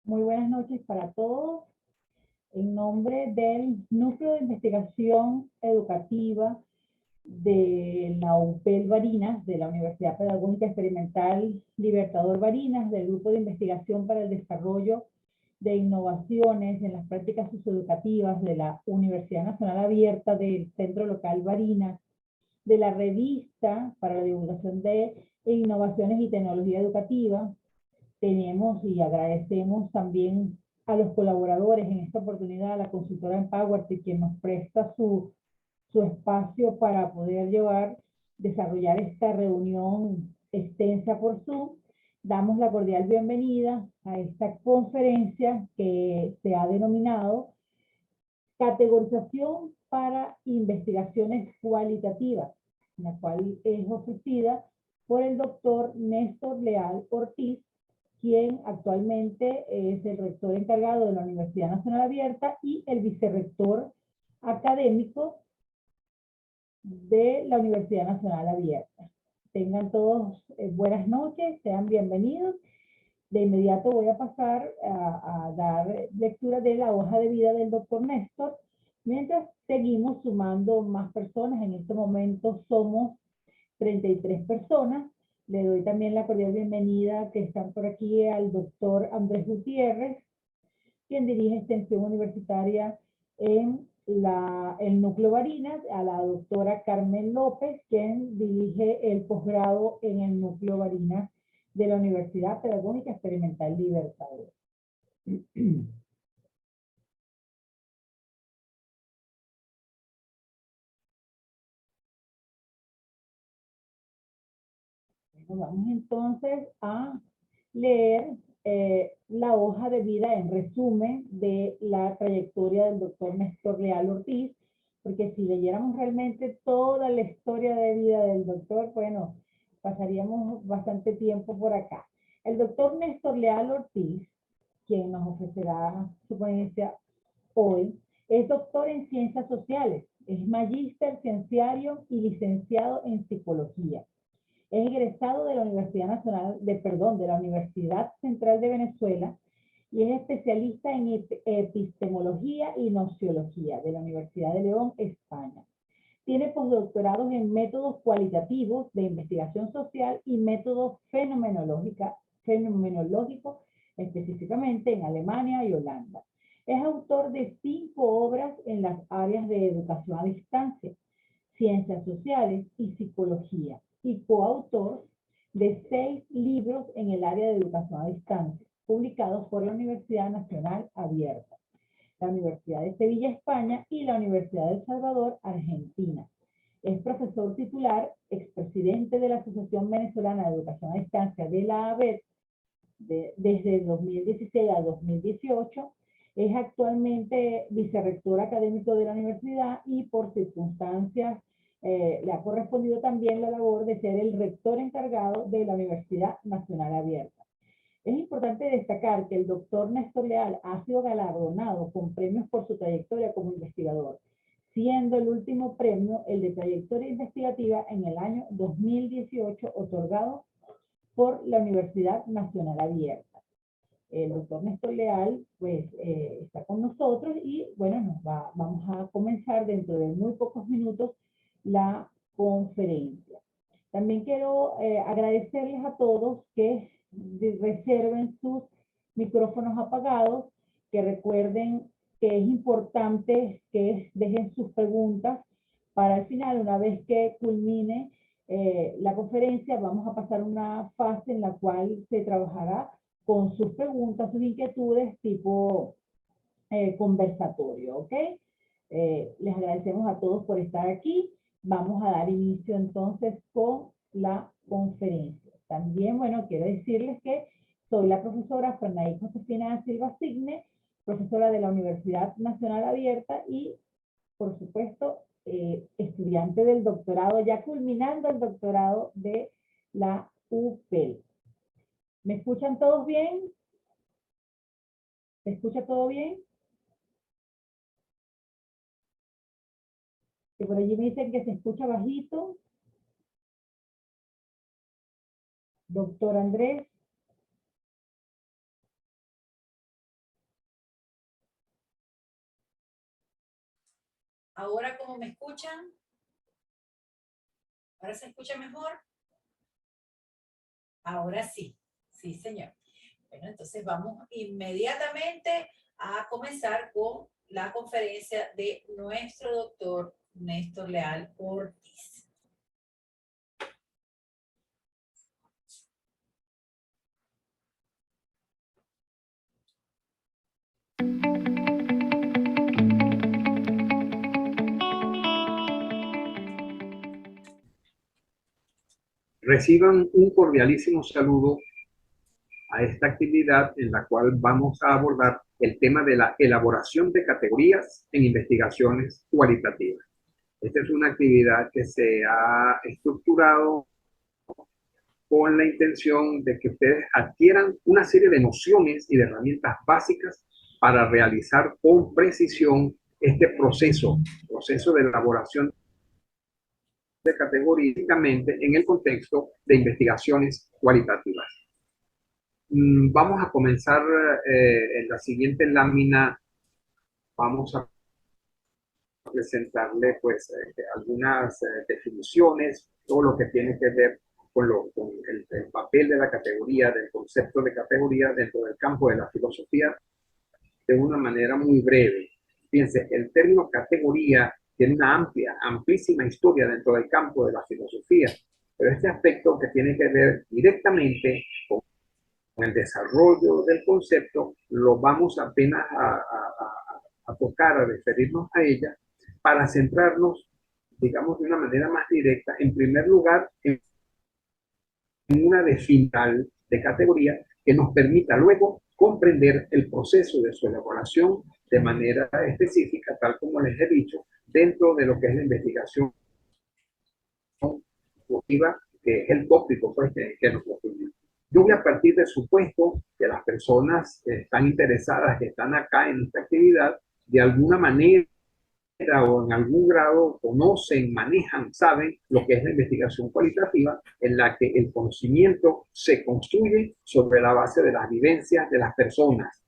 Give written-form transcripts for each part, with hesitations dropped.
Muy buenas noches para todos. En nombre del Núcleo de Investigación Educativa de la UPEL Barinas, de la Universidad Pedagógica Experimental Libertador Barinas, del Grupo de Investigación para el Desarrollo de Innovaciones en las Prácticas Socioeducativas de la Universidad Nacional Abierta del Centro Local Barinas, de la Revista para la Divulgación de Innovaciones y Tecnología Educativa. Tenemos y agradecemos también a los colaboradores en esta oportunidad, a la consultora Empowerty, quien nos presta su espacio para poder desarrollar esta reunión extensa por Zoom. Damos la cordial bienvenida a esta conferencia que se ha denominado Categorización para Investigaciones Cualitativas, la cual es ofrecida por el doctor Néstor Leal Ortiz, quien actualmente es el rector encargado de la Universidad Nacional Abierta y el vicerrector académico de la Universidad Nacional Abierta. Tengan todos buenas noches, sean bienvenidos. De inmediato voy a pasar a dar lectura de la hoja de vida del doctor Néstor, mientras seguimos sumando más personas. En este momento somos 33 personas. Le doy también la cordial bienvenida que están por aquí al doctor Andrés Gutiérrez, quien dirige extensión universitaria en el núcleo Barinas, a la doctora Carmen López, quien dirige el posgrado en el núcleo Barinas de la Universidad Pedagógica Experimental Libertador. Vamos entonces a leer la hoja de vida en resumen de la trayectoria del doctor Néstor Leal Ortiz, porque si leyéramos realmente toda la historia de vida del doctor, bueno, pasaríamos bastante tiempo por acá. El doctor Néstor Leal Ortiz, quien nos ofrecerá su ponencia hoy, es doctor en ciencias sociales, es magíster cienciario y licenciado en psicología. Es egresado de la de la Universidad Central de Venezuela y es especialista en epistemología y nociología de la Universidad de León, España. Tiene postdoctorados en métodos cualitativos de investigación social y métodos fenomenológicos, específicamente en Alemania y Holanda. Es autor de 5 obras en las áreas de educación a distancia, ciencias sociales y psicología, y coautor de 6 libros en el área de educación a distancia, publicados por la Universidad Nacional Abierta, la Universidad de Sevilla, España, y la Universidad de El Salvador, Argentina. Es profesor titular, expresidente de la Asociación Venezolana de Educación a Distancia de la ABET desde 2016 a 2018. Es actualmente vicerrector académico de la universidad y por circunstancias le ha correspondido también la labor de ser el rector encargado de la Universidad Nacional Abierta. Es importante destacar que el doctor Néstor Leal ha sido galardonado con premios por su trayectoria como investigador, siendo el último premio el de trayectoria investigativa en el año 2018, otorgado por la Universidad Nacional Abierta. El doctor Néstor Leal pues está con nosotros y bueno, vamos a comenzar dentro de muy pocos minutos la conferencia. También quiero agradecerles a todos que reserven sus micrófonos apagados, que recuerden que es importante que dejen sus preguntas para el final. Una vez que culmine la conferencia, vamos a pasar una fase en la cual se trabajará con sus preguntas, sus inquietudes tipo conversatorio, ¿ok? Les agradecemos a todos por estar aquí. Vamos a dar inicio entonces con la conferencia. También, bueno, quiero decirles que soy la profesora Fernaí Josefina Silva Signe, profesora de la Universidad Nacional Abierta y, por supuesto, estudiante del doctorado, ya culminando el doctorado de la UPEL. ¿Me escuchan todos bien? ¿Se escucha todo bien? Que por allí me dicen que se escucha bajito. Doctor Andrés. ¿Ahora cómo me escuchan? ¿Ahora se escucha mejor? Ahora sí, sí, señor. Bueno, entonces vamos inmediatamente a comenzar con la conferencia de nuestro doctor Néstor Leal Ortiz. Reciban un cordialísimo saludo a esta actividad en la cual vamos a abordar el tema de la elaboración de categorías en investigaciones cualitativas. Esta es una actividad que se ha estructurado con la intención de que ustedes adquieran una serie de nociones y de herramientas básicas para realizar con precisión este proceso de elaboración de categóricamente en el contexto de investigaciones cualitativas. Vamos a comenzar en la siguiente lámina. Vamos a presentarle pues algunas definiciones, todo lo que tiene que ver con el papel de la categoría, del concepto de categoría dentro del campo de la filosofía, de una manera muy breve. Fíjense, el término categoría tiene una amplísima historia dentro del campo de la filosofía, pero este aspecto que tiene que ver directamente con el desarrollo del concepto, lo vamos apenas a tocar, a referirnos a ella, para centrarnos, digamos, de una manera más directa, en primer lugar, en una definición de categoría que nos permita luego comprender el proceso de su elaboración de manera específica, tal como les he dicho, dentro de lo que es la investigación evolutiva, que es el tópico pues, que nos ocurre. Yo voy a partir del supuesto que las personas que están interesadas, que están acá en esta actividad, de alguna manera o en algún grado conocen, manejan, saben lo que es la investigación cualitativa, en la que el conocimiento se construye sobre la base de las vivencias de las personas,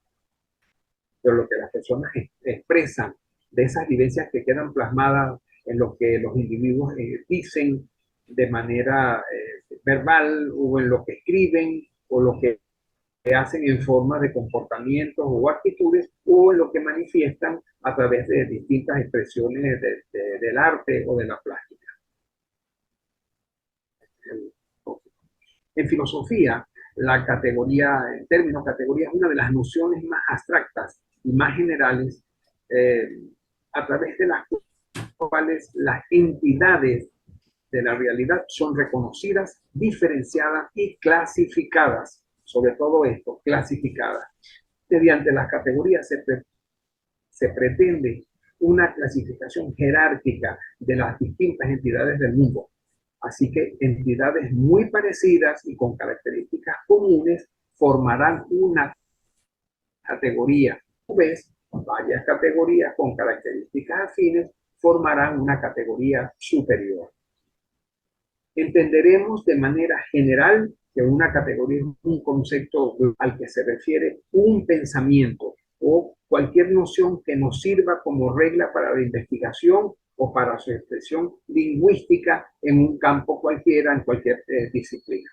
de lo que las personas expresan, de esas vivencias que quedan plasmadas en lo que los individuos dicen de manera verbal o en lo que escriben o lo que hacen en forma de comportamientos o actitudes o en lo que manifiestan a través de distintas expresiones del arte o de la plástica. En filosofía, la categoría, el término categoría es una de las nociones más abstractas y más generales a través de las cuales las entidades de la realidad son reconocidas, diferenciadas y clasificadas. Sobre todo esto, clasificadas. Mediante las categorías se pretende una clasificación jerárquica de las distintas entidades del mundo. Así que entidades muy parecidas y con características comunes formarán una categoría. A su vez, varias categorías con características afines formarán una categoría superior. Entenderemos de manera general que una categoría es un concepto al que se refiere un pensamiento o cualquier noción que nos sirva como regla para la investigación o para su expresión lingüística en un campo cualquiera, en cualquier disciplina.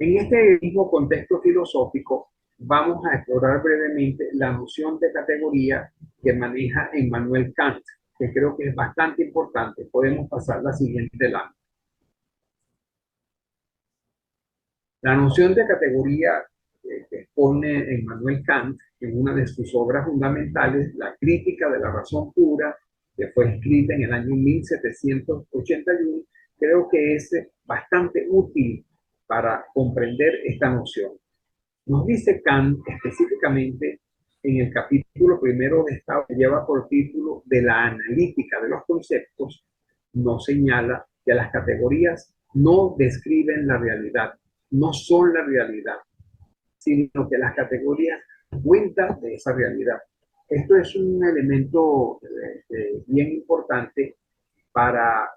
En este mismo contexto filosófico, vamos a explorar brevemente la noción de categoría que maneja Immanuel Kant, que creo que es bastante importante. Podemos pasar a la siguiente lámina. La noción de categoría que expone Immanuel Kant en una de sus obras fundamentales, La crítica de la razón pura, que fue escrita en el año 1781, creo que es bastante útil para comprender esta noción. Nos dice Kant específicamente en el capítulo primero de esta, que lleva por título de la analítica de los conceptos, nos señala que las categorías no describen la realidad, no son la realidad, sino que las categorías cuentan de esa realidad. Esto es un elemento bien importante para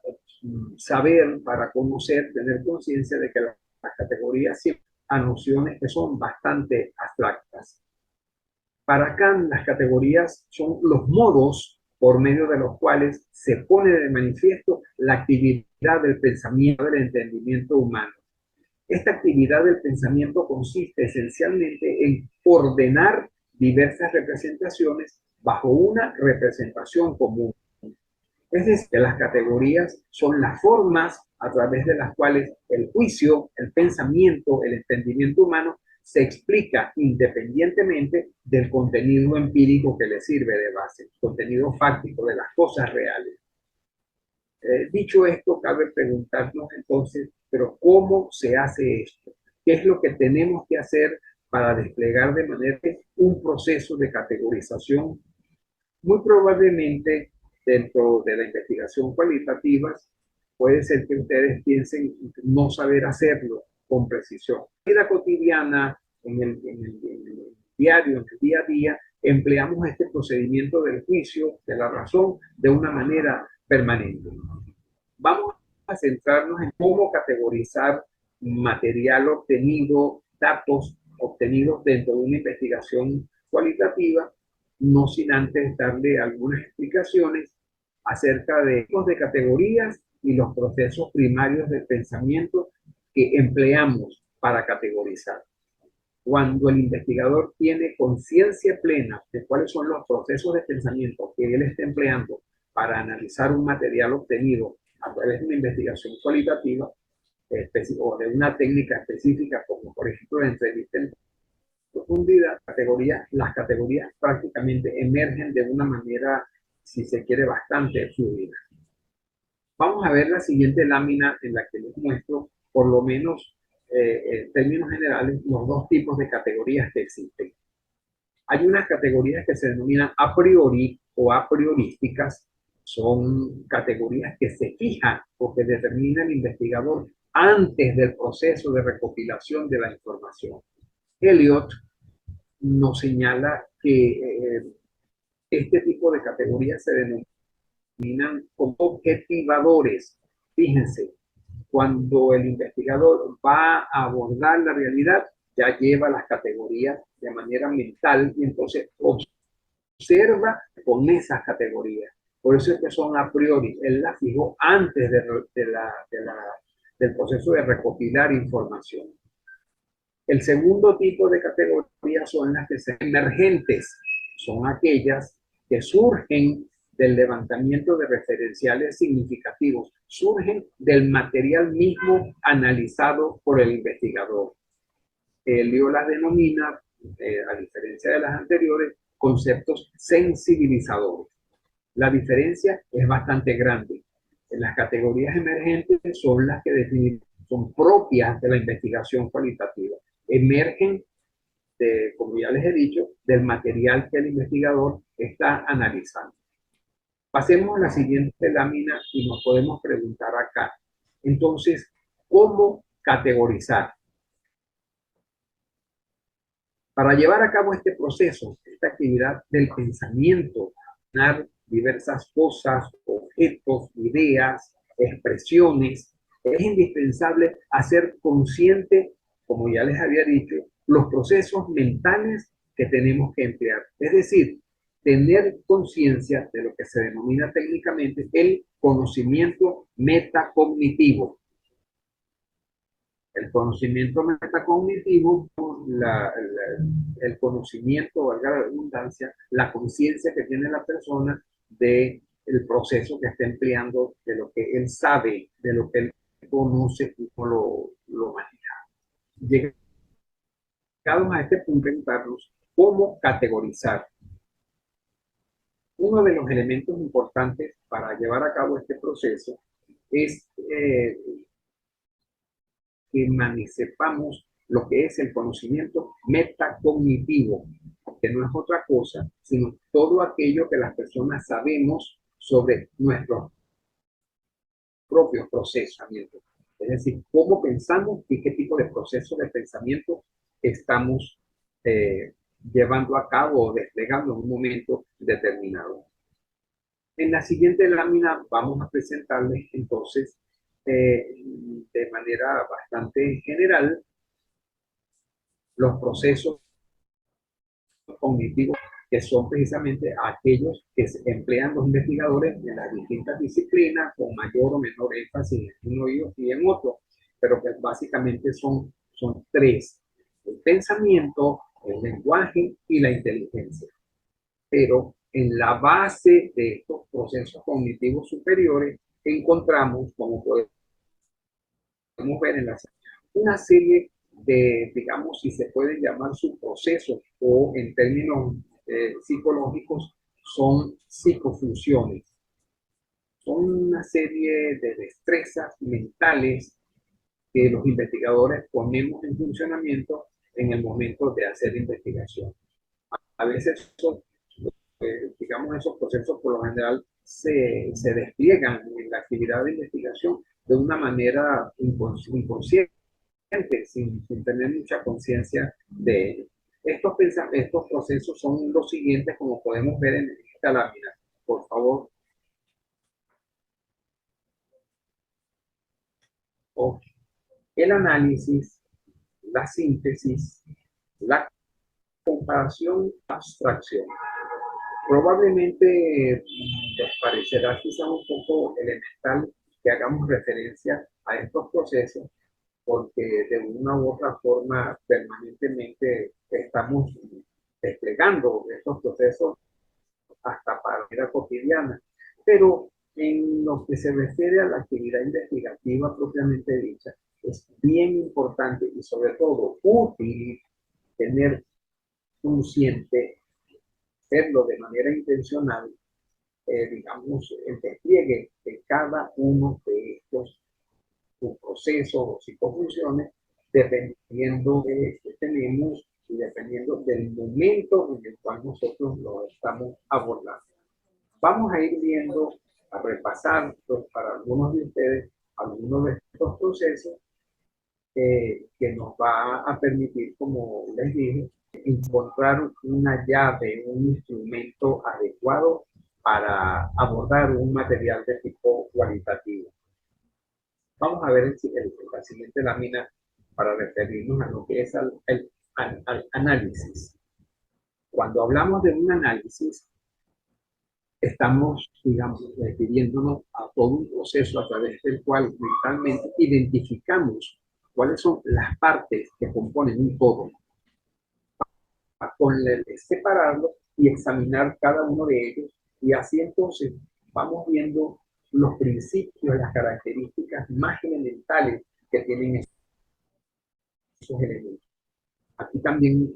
saber, para conocer, tener conciencia de que las categorías siempre a nociones que son bastante abstractas. Para Kant, las categorías son los modos por medio de los cuales se pone de manifiesto la actividad del pensamiento, del entendimiento humano. Esta actividad del pensamiento consiste esencialmente en ordenar diversas representaciones bajo una representación común. Es decir, que las categorías son las formas a través de las cuales el juicio, el pensamiento, el entendimiento humano se explica independientemente del contenido empírico que le sirve de base, contenido fáctico de las cosas reales. Dicho esto, cabe preguntarnos entonces, pero ¿cómo se hace esto? ¿Qué es lo que tenemos que hacer para desplegar de manera un proceso de categorización? Muy probablemente dentro de la investigación cualitativa puede ser que ustedes piensen no saber hacerlo con precisión. En la vida cotidiana, en el diario, en el día a día, empleamos este procedimiento del juicio, de la razón, de una manera permanente. Vamos a centrarnos en cómo categorizar material obtenido, datos obtenidos dentro de una investigación cualitativa, no sin antes darle algunas explicaciones acerca de tipos de categorías y los procesos primarios del pensamiento que empleamos para categorizar. Cuando el investigador tiene conciencia plena de cuáles son los procesos de pensamiento que él está empleando para analizar un material obtenido a través de una investigación cualitativa o de una técnica específica, como por ejemplo la entrevista en profundidad, las categorías prácticamente emergen de una manera, si se quiere, bastante fluida. Vamos a ver la siguiente lámina en la que les muestro, por lo menos en términos generales, los dos tipos de categorías que existen. Hay unas categorías que se denominan a priori o a priorísticas. Son categorías que se fijan o que determina el investigador antes del proceso de recopilación de la información. Eliot nos señala que este tipo de categorías se denominan como objetivadores. Fíjense, cuando el investigador va a abordar la realidad, ya lleva las categorías de manera mental y entonces observa con esas categorías. Por eso es que son a priori. Él las fijó antes del proceso de recopilar información. El segundo tipo de categorías son las que son emergentes. Son aquellas que surgen del levantamiento de referenciales significativos, surgen del material mismo analizado por el investigador. Elio las denomina, a diferencia de las anteriores, conceptos sensibilizadores. La diferencia es bastante grande. En las categorías emergentes son las que son propias de la investigación cualitativa. Emergen, como ya les he dicho, del material que el investigador está analizando. Pasemos a la siguiente lámina y nos podemos preguntar acá. Entonces, ¿cómo categorizar? Para llevar a cabo este proceso, esta actividad del pensamiento, diversas cosas, objetos, ideas, expresiones, es indispensable hacer consciente, como ya les había dicho, los procesos mentales que tenemos que emplear. Es decir, tener conciencia de lo que se denomina técnicamente el conocimiento metacognitivo. El conocimiento metacognitivo, el conocimiento, valga la redundancia, la conciencia que tiene la persona del proceso que está empleando, de lo que él sabe, de lo que él conoce y cómo lo maneja. Llegados a este punto, preguntarnos cómo categorizar. Uno de los elementos importantes para llevar a cabo este proceso es que sepamos lo que es el conocimiento metacognitivo, que no es otra cosa, sino todo aquello que las personas sabemos sobre nuestros propios procesamientos. Es decir, cómo pensamos y qué tipo de proceso de pensamiento estamos llevando a cabo o desplegando en un momento determinado. En la siguiente lámina vamos a presentarles entonces de manera bastante general los procesos cognitivos que son precisamente aquellos que se emplean los investigadores de las distintas disciplinas con mayor o menor énfasis en uno y en otro, pero que básicamente son tres: el pensamiento, el lenguaje y la inteligencia. Pero en la base de estos procesos cognitivos superiores encontramos, como podemos ver en la una serie de, digamos, si se pueden llamar subprocesos, o en términos psicológicos, son psicofunciones. Son una serie de destrezas mentales que los investigadores ponemos en funcionamiento en el momento de hacer investigación. A veces, digamos, esos procesos por lo general se despliegan en la actividad de investigación de una manera inconsciente, sin tener mucha conciencia de ello. Estos procesos son los siguientes, como podemos ver en esta lámina. Por favor. Okay. El análisis, la síntesis, la comparación, abstracción. Probablemente les parecerá quizá un poco elemental que hagamos referencia a estos procesos, porque de una u otra forma permanentemente estamos desplegando estos procesos hasta para la vida cotidiana. Pero en lo que se refiere a la actividad investigativa propiamente dicha, es bien importante y sobre todo útil tener consciente, hacerlo de manera intencional, digamos, el despliegue de cada uno de estos procesos o psicofunciones, dependiendo de que tenemos y dependiendo del momento en el cual nosotros lo estamos abordando. Vamos a ir viendo, a repasar para algunos de ustedes, algunos de estos procesos que nos va a permitir, como les dije, encontrar una llave, un instrumento adecuado para abordar un material de tipo cualitativo. Vamos a ver la siguiente lámina para referirnos a lo que es al análisis. Cuando hablamos de un análisis, estamos, digamos, refiriéndonos a todo un proceso a través del cual mentalmente identificamos cuáles son las partes que componen un todo, con separarlo y examinar cada uno de ellos, y así entonces vamos viendo los principios, las características más elementales que tienen esos elementos. Aquí también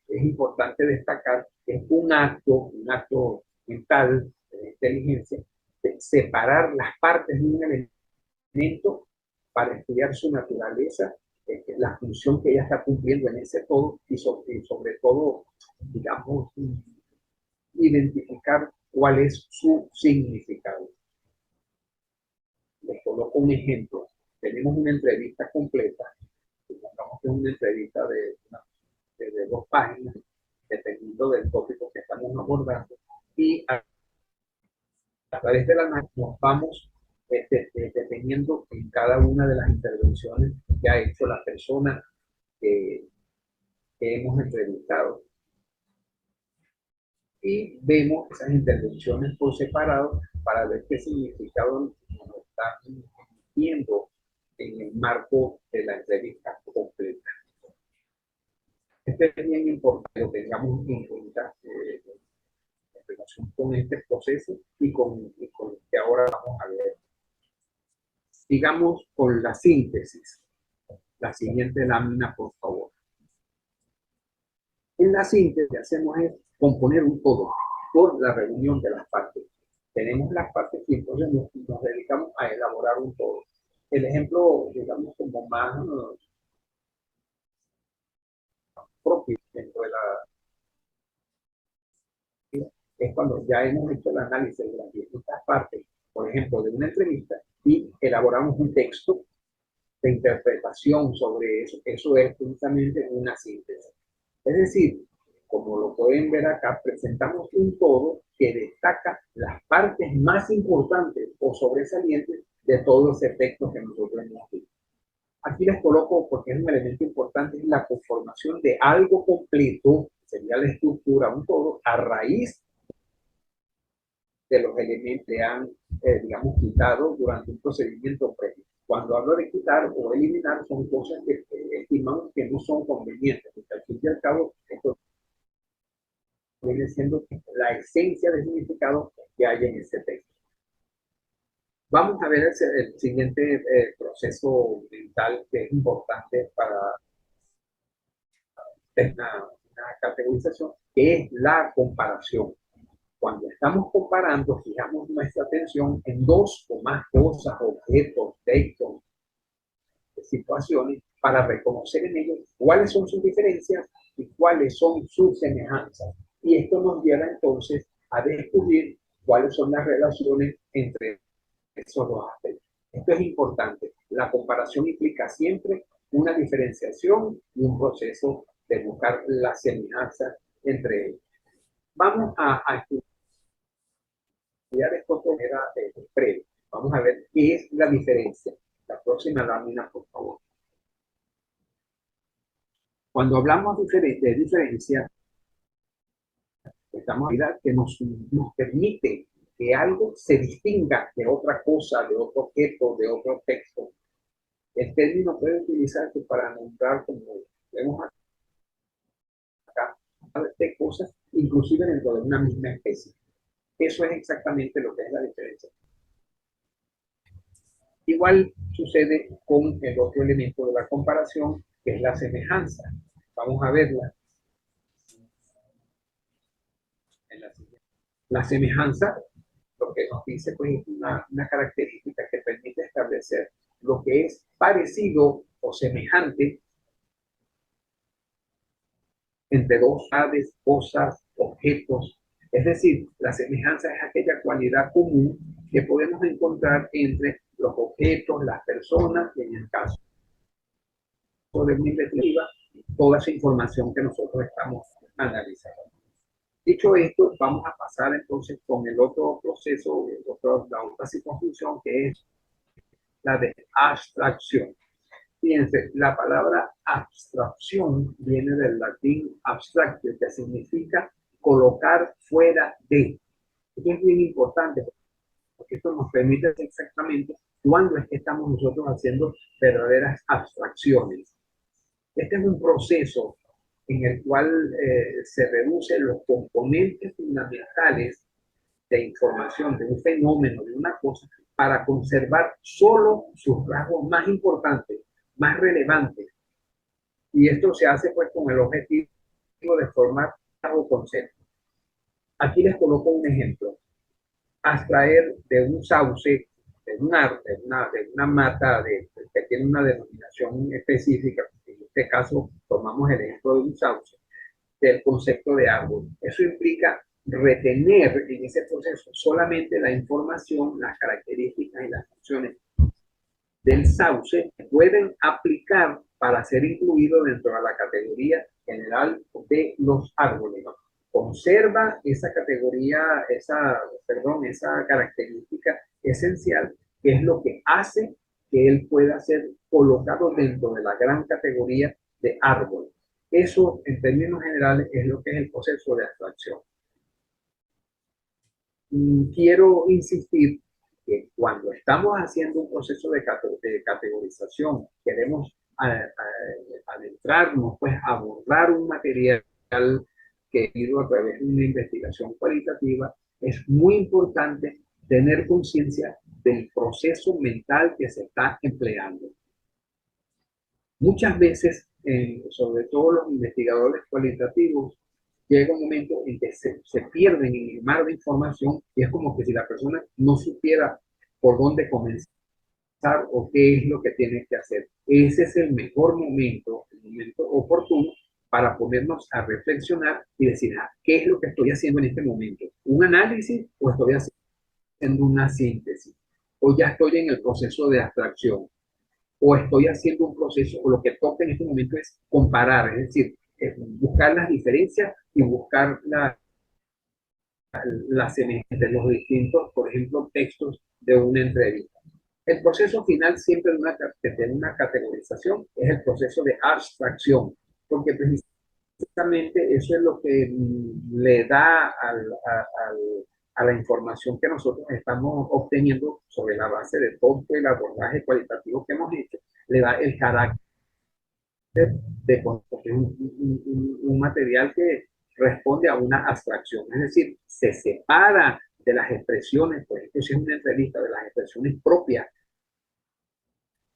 es importante destacar que es un acto mental de inteligencia, de separar las partes de un elemento para estudiar su naturaleza, la función que ella está cumpliendo en ese todo, y sobre todo, digamos, identificar cuál es su significado. Les coloco un ejemplo. Tenemos una entrevista completa, digamos que es una entrevista de 2 páginas, dependiendo del tópico que estamos abordando, y a través de la análisis nos vamos deteniendo en cada una de las intervenciones que ha hecho la persona que hemos entrevistado. Y vemos esas intervenciones por separado para ver qué significado nos están emitiendo en el marco de la entrevista completa. Este es bien importante que lo tengamos en cuenta en relación con este proceso y con lo que ahora vamos a ver. Sigamos con la síntesis. La siguiente lámina, por favor. En la síntesis que hacemos es componer un todo por la reunión de las partes. Tenemos las partes y entonces nos dedicamos a elaborar un todo. El ejemplo, digamos, como más propio dentro de es cuando ya hemos hecho el análisis de las distintas partes, por ejemplo, de una entrevista, y elaboramos un texto de interpretación sobre eso. Eso es precisamente una síntesis. Es decir, como lo pueden ver acá, presentamos un todo que destaca las partes más importantes o sobresalientes de todo ese texto que nosotros hemos visto. Aquí les coloco, porque es un elemento importante, es la conformación de algo completo, sería la estructura, un todo, a raíz de los elementos que han, digamos, quitado durante un procedimiento previo. Cuando hablo de quitar o eliminar, son cosas que estimamos que no son convenientes, porque al fin y al cabo, esto viene siendo la esencia del significado que hay en ese texto. Vamos a ver el siguiente proceso mental que es importante para una categorización, que es la comparación. Cuando estamos comparando, fijamos nuestra atención en dos o más cosas, objetos, textos, situaciones, para reconocer en ellos cuáles son sus diferencias y cuáles son sus semejanzas. Y esto nos lleva entonces a descubrir cuáles son las relaciones entre esos dos aspectos. Esto es importante. La comparación implica siempre una diferenciación y un proceso de buscar la semejanza entre ellos. Vamos a estudiar esto de manera breve. Vamos a ver qué es la diferencia. La próxima lámina, por favor. Cuando hablamos de diferencia, estamos hablando que nos permite que algo se distinga de otra cosa, de otro objeto, de otro texto. El término puede utilizarse para nombrar, como vemos acá, de cosas, inclusive dentro de una misma especie. Eso es exactamente lo que es la diferencia. Igual sucede con el otro elemento de la comparación, que es la semejanza. Vamos a verla. La semejanza, lo que nos dice, pues, es una característica que permite establecer lo que es parecido o semejante entre dos aves, cosas, objetos. Es decir, la semejanza es aquella cualidad común que podemos encontrar entre los objetos, las personas, y en el caso de una investigativa, toda esa información que nosotros estamos analizando. Dicho esto, vamos a pasar entonces con el otro proceso, la otra circunfunción, que es la de abstracción. Fíjense, la palabra abstracción viene del latín abstractio, que significa colocar fuera de. Esto es bien importante, porque esto nos permite saber exactamente cuándo es que estamos nosotros haciendo verdaderas abstracciones. Este es un proceso en el cual se reducen los componentes fundamentales de información, de un fenómeno, de una cosa, para conservar solo sus rasgos más importantes, más relevantes. Y esto se hace pues con el objetivo de formar algo concepto. Aquí les coloco un ejemplo. Abstraer de un sauce, de una mata que tiene una denominación específica, en este caso tomamos el ejemplo de un sauce, del concepto de árbol. Eso implica retener en ese proceso solamente la información, las características y las funciones del sauce que pueden aplicar para ser incluido dentro de la categoría general de los árboles. Conserva esa categoría, esa característica esencial, que es lo que hace que él pueda ser colocado dentro de la gran categoría de árboles. Eso, en términos generales, es lo que es el proceso de abstracción. Quiero insistir que cuando estamos haciendo un proceso de categorización, queremos adentrarnos, pues abordar un material que ha ido a través de una investigación cualitativa, es muy importante tener conciencia del proceso mental que se está empleando. Muchas veces, sobre todo los investigadores cualitativos, llega un momento en que se pierden en el mar de información y es como que si la persona no supiera por dónde comenzar o qué es lo que tiene que hacer. Ese es el mejor momento, el momento oportuno para ponernos a reflexionar y decir, ¿qué es lo que estoy haciendo en este momento? ¿Un análisis o estoy haciendo una síntesis? ¿O ya estoy en el proceso de abstracción? ¿O estoy haciendo un proceso, o lo que toca en este momento es comparar, es decir, buscar las diferencias y buscar las semejanzas de los distintos, por ejemplo, textos de una entrevista? El proceso final siempre de una categorización es el proceso de abstracción, porque Básicamente eso es lo que le da a la información que nosotros estamos obteniendo sobre la base de todo el abordaje cualitativo que hemos hecho, le da el carácter de porque es un material que responde a una abstracción, es decir, se separa de las expresiones, por ejemplo, si es una entrevista, de las expresiones propias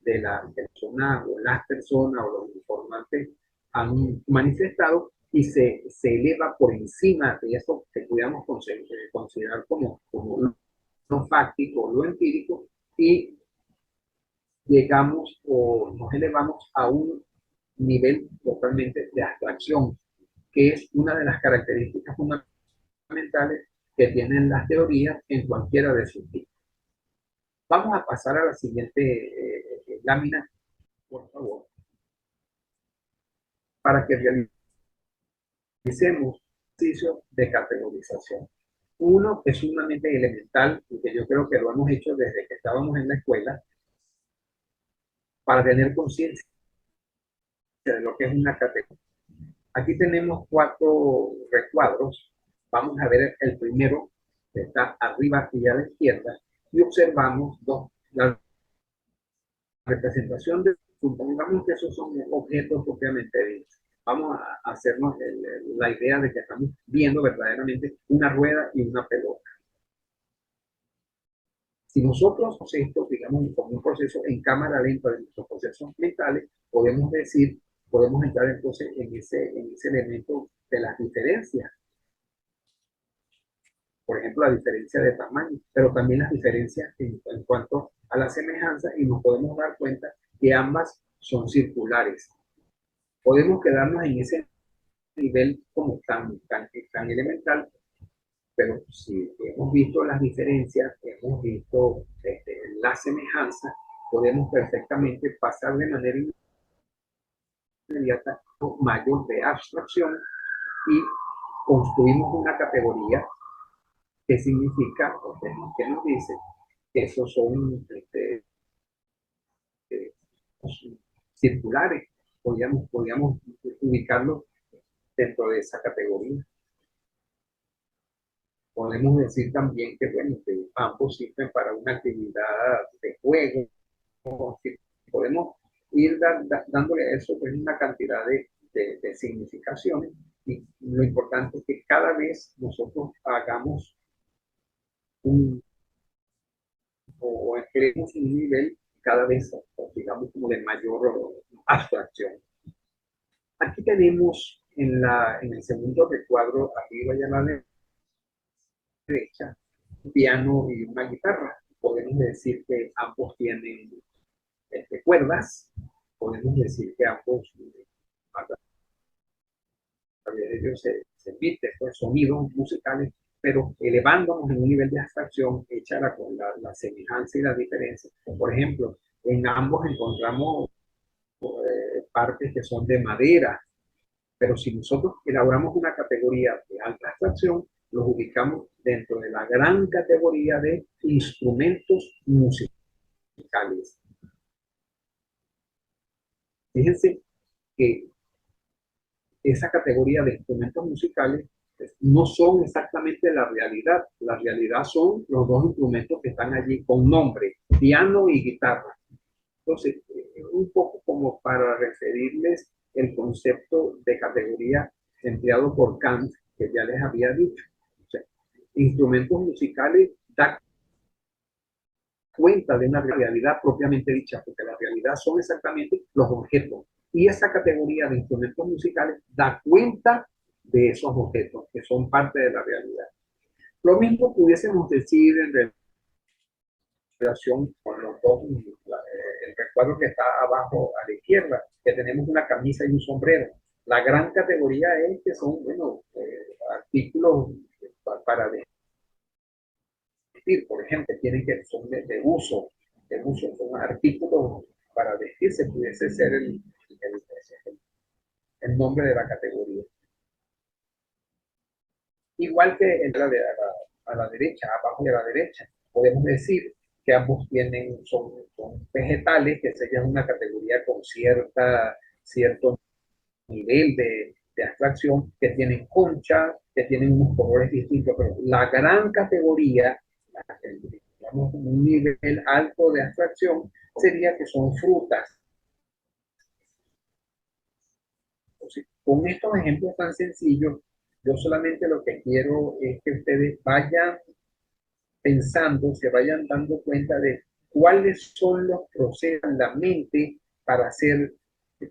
de la persona o las personas o los informantes han manifestado y se eleva por encima de eso que pudiéramos considerar como lo fáctico, lo empírico, y llegamos o nos elevamos a un nivel totalmente de abstracción, que es una de las características fundamentales que tienen las teorías en cualquiera de sus tipos. Vamos a pasar a la siguiente lámina, por favor, para que realicemos ejercicios de categorización. Uno que es sumamente elemental y que yo creo que lo hemos hecho desde que estábamos en la escuela para tener conciencia de lo que es una categoría. Aquí tenemos 4 recuadros. Vamos a ver el primero, que está arriba y a la izquierda, y observamos la representación de, supongamos que esos son objetos propiamente dichos. Vamos a hacernos la idea de que estamos viendo verdaderamente una rueda y una pelota. Si nosotros esto, digamos, como un proceso en cámara lenta de nuestros procesos mentales, podemos entrar entonces en ese elemento de las diferencias. Por ejemplo, la diferencia de tamaño, pero también las diferencias en cuanto a la semejanza, y nos podemos dar cuenta que ambas son circulares. Podemos quedarnos en ese nivel como tan elemental, pero si hemos visto las diferencias, hemos visto la semejanza, podemos perfectamente pasar de manera inmediata a un mayor de abstracción y construimos una categoría que significa, que nos dice que esos son circulares, podríamos ubicarlos dentro de esa categoría. Podemos decir también que, bueno, que ambos sirven para una actividad de juego. Podemos ir dándole a eso pues, una cantidad de significaciones, y lo importante es que cada vez nosotros hagamos o creemos un nivel cada vez, digamos, como de mayor abstracción. Aquí tenemos en el segundo recuadro, arriba y a la derecha, un piano y una guitarra. Podemos decir que ambos tienen cuerdas, podemos decir que ambos a través de ellos se emiten pues, sonidos musicales, pero elevándonos en un nivel de abstracción hecha la semejanza y la diferencia. Por ejemplo, en ambos encontramos partes que son de madera, pero si nosotros elaboramos una categoría de alta abstracción, los ubicamos dentro de la gran categoría de instrumentos musicales. Fíjense que esa categoría de instrumentos musicales no son exactamente la realidad. La realidad son los dos instrumentos que están allí con nombre, piano y guitarra. Entonces, un poco como para referirles el concepto de categoría empleado por Kant, que ya les había dicho. O sea, instrumentos musicales da cuenta de una realidad propiamente dicha, porque la realidad son exactamente los objetos. Y esa categoría de instrumentos musicales da cuenta de esos objetos, que son parte de la realidad. Lo mismo pudiésemos decir en relación con los dos, el recuadro que está abajo a la izquierda, que tenemos una camisa y un sombrero. La gran categoría es que son, bueno, artículos para vestir, por ejemplo, tienen que son de uso, son artículos para vestirse, pudiese ser el nombre de la categoría. Igual que a la derecha, abajo y a la derecha, podemos decir que ambos son vegetales, que serían una categoría con cierto nivel de de abstracción que tienen conchas, que tienen unos colores distintos, pero la gran categoría, digamos, un nivel alto de abstracción, sería que son frutas. Entonces, con estos ejemplos tan sencillos, yo solamente lo que quiero es que ustedes vayan pensando, se vayan dando cuenta de cuáles son los procesos en la mente para hacer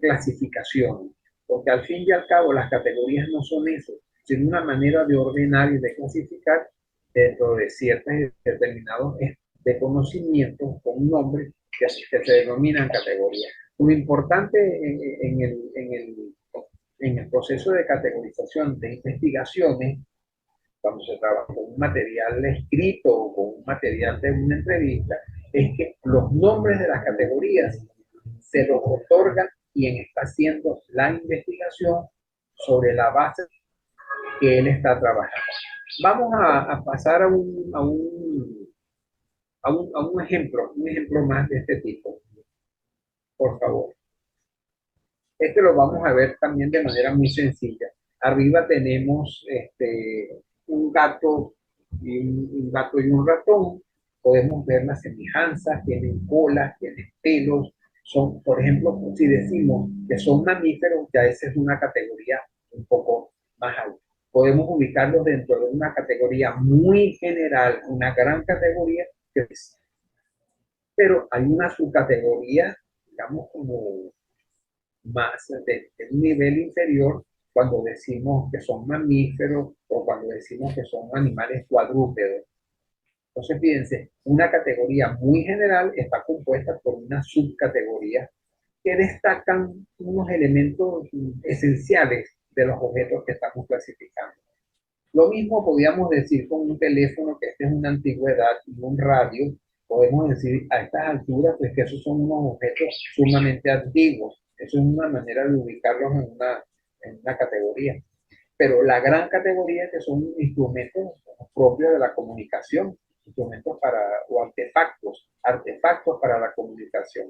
clasificaciones. Porque al fin y al cabo las categorías no son eso, sino una manera de ordenar y de clasificar dentro de ciertos determinados de conocimientos con un nombre que se denominan categorías. Lo importante en el proceso de categorización de investigaciones, cuando se trabaja con un material escrito o con un material de una entrevista, es que los nombres de las categorías se los otorgan quien está haciendo la investigación sobre la base que él está trabajando. Vamos a pasar a un ejemplo más de este tipo, por favor. Este lo vamos a ver también de manera muy sencilla. Arriba tenemos un gato un gato y un ratón. Podemos ver las semejanzas, tienen colas, tienen pelos. Son, por ejemplo, si decimos que son mamíferos, ya esa es una categoría un poco más alta. Podemos ubicarlos dentro de una categoría muy general, una gran categoría, pero hay una subcategoría, digamos, como más de un nivel inferior cuando decimos que son mamíferos o cuando decimos que son animales cuadrúpedos. Entonces, fíjense, una categoría muy general está compuesta por una subcategoría que destacan unos elementos esenciales de los objetos que estamos clasificando. Lo mismo podríamos decir con un teléfono, que este es una antigüedad, y un radio. Podemos decir a estas alturas pues, que esos son unos objetos sumamente antiguos. Eso es una manera de ubicarlos en una categoría. Pero la gran categoría es que son instrumentos propios de la comunicación, instrumentos para, o artefactos para la comunicación.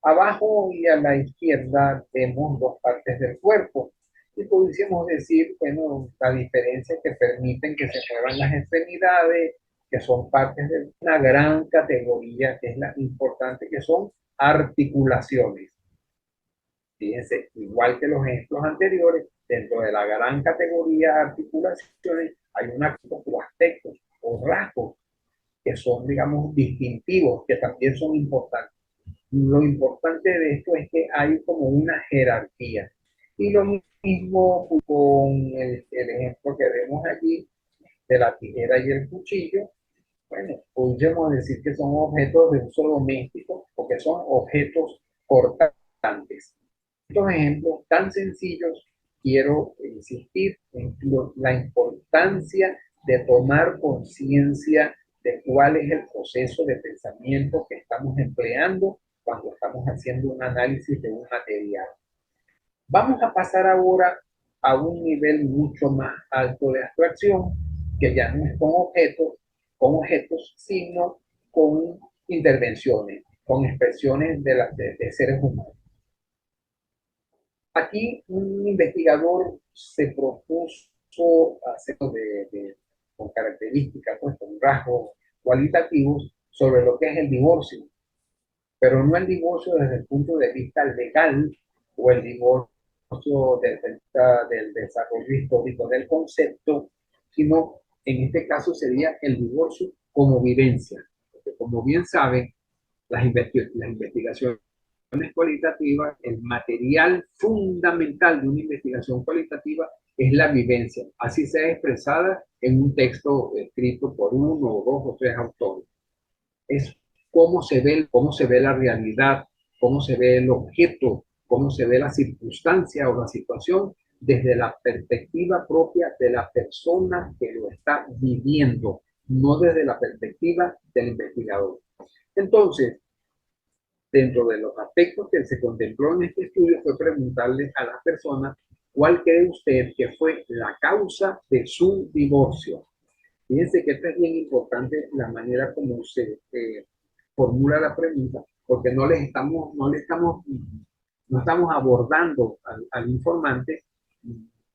Abajo y a la izquierda vemos dos partes del cuerpo. Y pudiésemos decir, bueno, la diferencia es que permiten que se muevan las extremidades, que son partes de una gran categoría que es la importante, que son articulaciones. Fíjense, igual que los ejemplos anteriores, dentro de la gran categoría de articulaciones hay aspectos o rasgos que son, digamos, distintivos, que también son importantes. Lo importante de esto es que hay como una jerarquía. Y lo mismo con el ejemplo que vemos allí de la tijera y el cuchillo. Bueno, podríamos decir que son objetos de uso doméstico porque son objetos cortantes. Estos ejemplos tan sencillos, quiero insistir en la importancia de tomar conciencia de cuál es el proceso de pensamiento que estamos empleando cuando estamos haciendo un análisis de un material. Vamos a pasar ahora a un nivel mucho más alto de abstracción, que ya no es con objetos, sino con intervenciones, con expresiones de seres humanos. Aquí un investigador se propuso hacer con características, pues, con rasgos cualitativos sobre lo que es el divorcio, pero no el divorcio desde el punto de vista legal o el divorcio del desarrollo histórico del concepto, sino en este caso sería el divorcio como vivencia. Porque como bien saben, las investigaciones cualitativas, el material fundamental de una investigación cualitativa es la vivencia, así sea expresada en un texto escrito por uno o dos o tres autores. Es cómo se ve la realidad, cómo se ve el objeto, cómo se ve la circunstancia o la situación desde la perspectiva propia de la persona que lo está viviendo, no desde la perspectiva del investigador. Entonces, dentro de los aspectos que se contempló en este estudio fue preguntarle a las personas cuál cree usted que fue la causa de su divorcio. Fíjense que esto es bien importante, la manera como se formula la pregunta, porque no estamos abordando al informante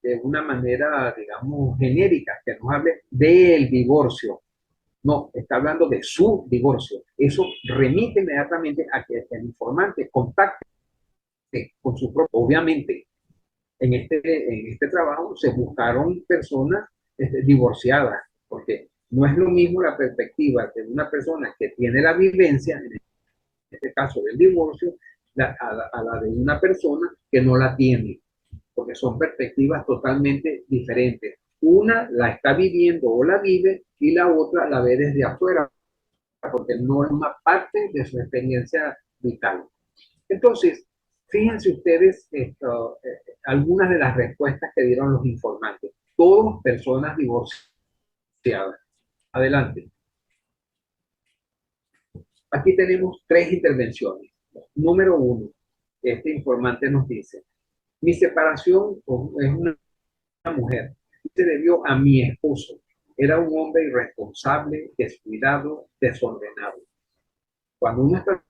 de una manera, digamos, genérica, que nos hable del divorcio. No, está hablando de su divorcio. Eso remite inmediatamente a que el informante contacte con su propio. Obviamente, en este trabajo se buscaron personas divorciadas, porque no es lo mismo la perspectiva de una persona que tiene la vivencia, en este caso del divorcio, a la de una persona que no la tiene, porque son perspectivas totalmente diferentes. Una la está viviendo o la vive y la otra la ve desde afuera, porque no es una parte de su experiencia vital. Entonces, fíjense ustedes algunas de las respuestas que dieron los informantes. Todos personas divorciadas. Adelante. Aquí tenemos tres intervenciones. Número uno, este informante nos dice, mi separación es una mujer. Se debió a mi esposo. Era un hombre irresponsable, descuidado, desordenado. Cuando uno está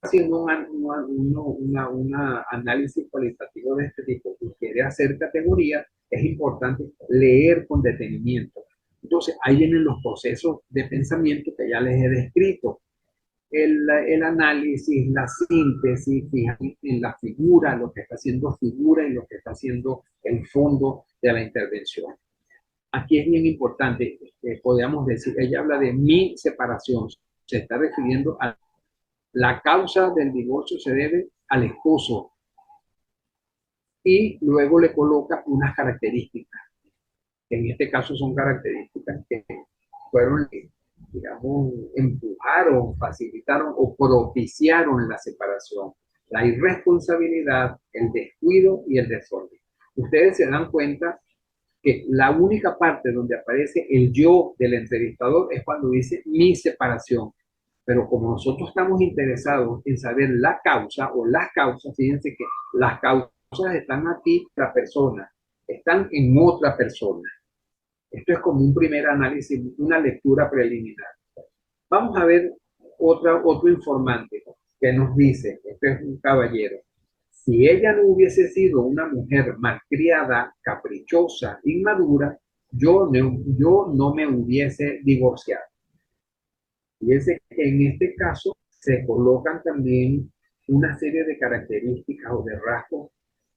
haciendo un análisis cualitativo de este tipo y quiere hacer categoría, es importante leer con detenimiento. Entonces, ahí vienen los procesos de pensamiento que ya les he descrito. El análisis, la síntesis, fijan en la figura, lo que está haciendo figura y lo que está haciendo el fondo de la intervención. Aquí es bien importante, podríamos decir, ella habla de mi separación, se está refiriendo a la causa del divorcio se debe al esposo y luego le coloca unas características, que en este caso son características que fueron, digamos, empujaron, facilitaron o propiciaron la separación, la irresponsabilidad, el descuido y el desorden. Ustedes se dan cuenta que la única parte donde aparece el yo del entrevistador es cuando dice mi separación. Pero como nosotros estamos interesados en saber la causa o las causas, fíjense que las causas están aquí, la persona, están en otra persona. Esto es como un primer análisis, una lectura preliminar. Vamos a ver otro informante que nos dice, este es un caballero, si ella no hubiese sido una mujer malcriada, caprichosa, inmadura, yo no me hubiese divorciado. Fíjense que en este caso se colocan también una serie de características o de rasgos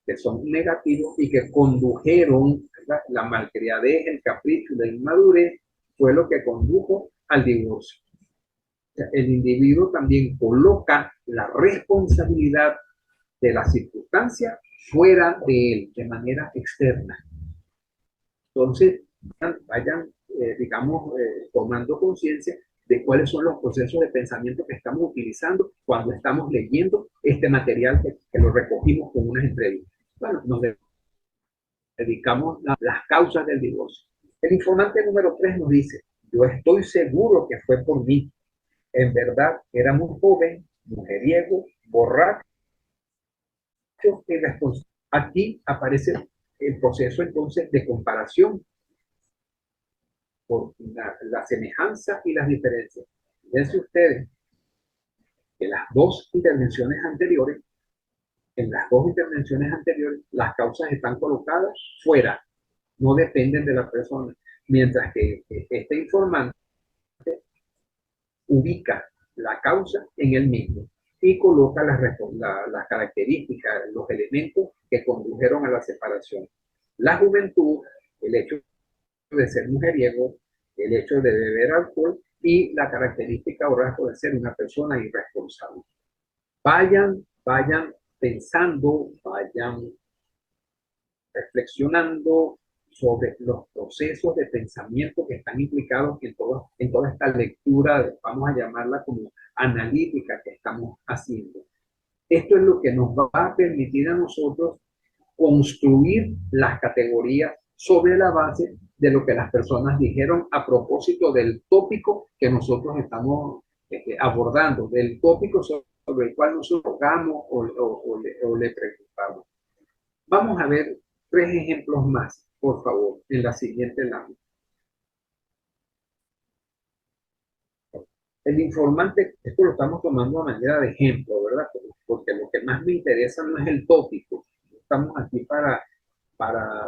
que son negativos y que condujeron, ¿verdad? La malcriadez, el capricho, la inmadurez, fue lo que condujo al divorcio. O sea, el individuo también coloca la responsabilidad de la circunstancia fuera de él, de manera externa. Entonces, vayan digamos, tomando conciencia de cuáles son los procesos de pensamiento que estamos utilizando cuando estamos leyendo este material que lo recogimos con unas entrevistas. Bueno, nos dedicamos a las causas del divorcio. El informante número 3 nos dice, yo estoy seguro que fue por mí. En verdad, era muy joven, mujeriego, borracho y responsable. Aquí aparece el proceso entonces de comparación por la semejanza y las diferencias. Fíjense ustedes que las dos intervenciones anteriores, en las dos intervenciones anteriores, las causas están colocadas fuera, no dependen de la persona, mientras que este informante ubica la causa en él mismo y coloca las características, los elementos que condujeron a la separación. La juventud, el hecho de ser mujeriego, el hecho de beber alcohol y la característica o rasgo de ser una persona irresponsable. Vayan pensando, vayan reflexionando sobre los procesos de pensamiento que están implicados en toda esta lectura, vamos a llamarla como analítica que estamos haciendo. Esto es lo que nos va a permitir a nosotros construir las categorías sobre la base de lo que las personas dijeron a propósito del tópico que nosotros estamos abordando, del tópico sobre el cual nosotros tocamos o le preguntamos. Vamos a ver 3 ejemplos más, por favor, en la siguiente lámina. El informante, esto lo estamos tomando a manera de ejemplo, ¿verdad? Porque lo que más me interesa no es el tópico. Estamos aquí para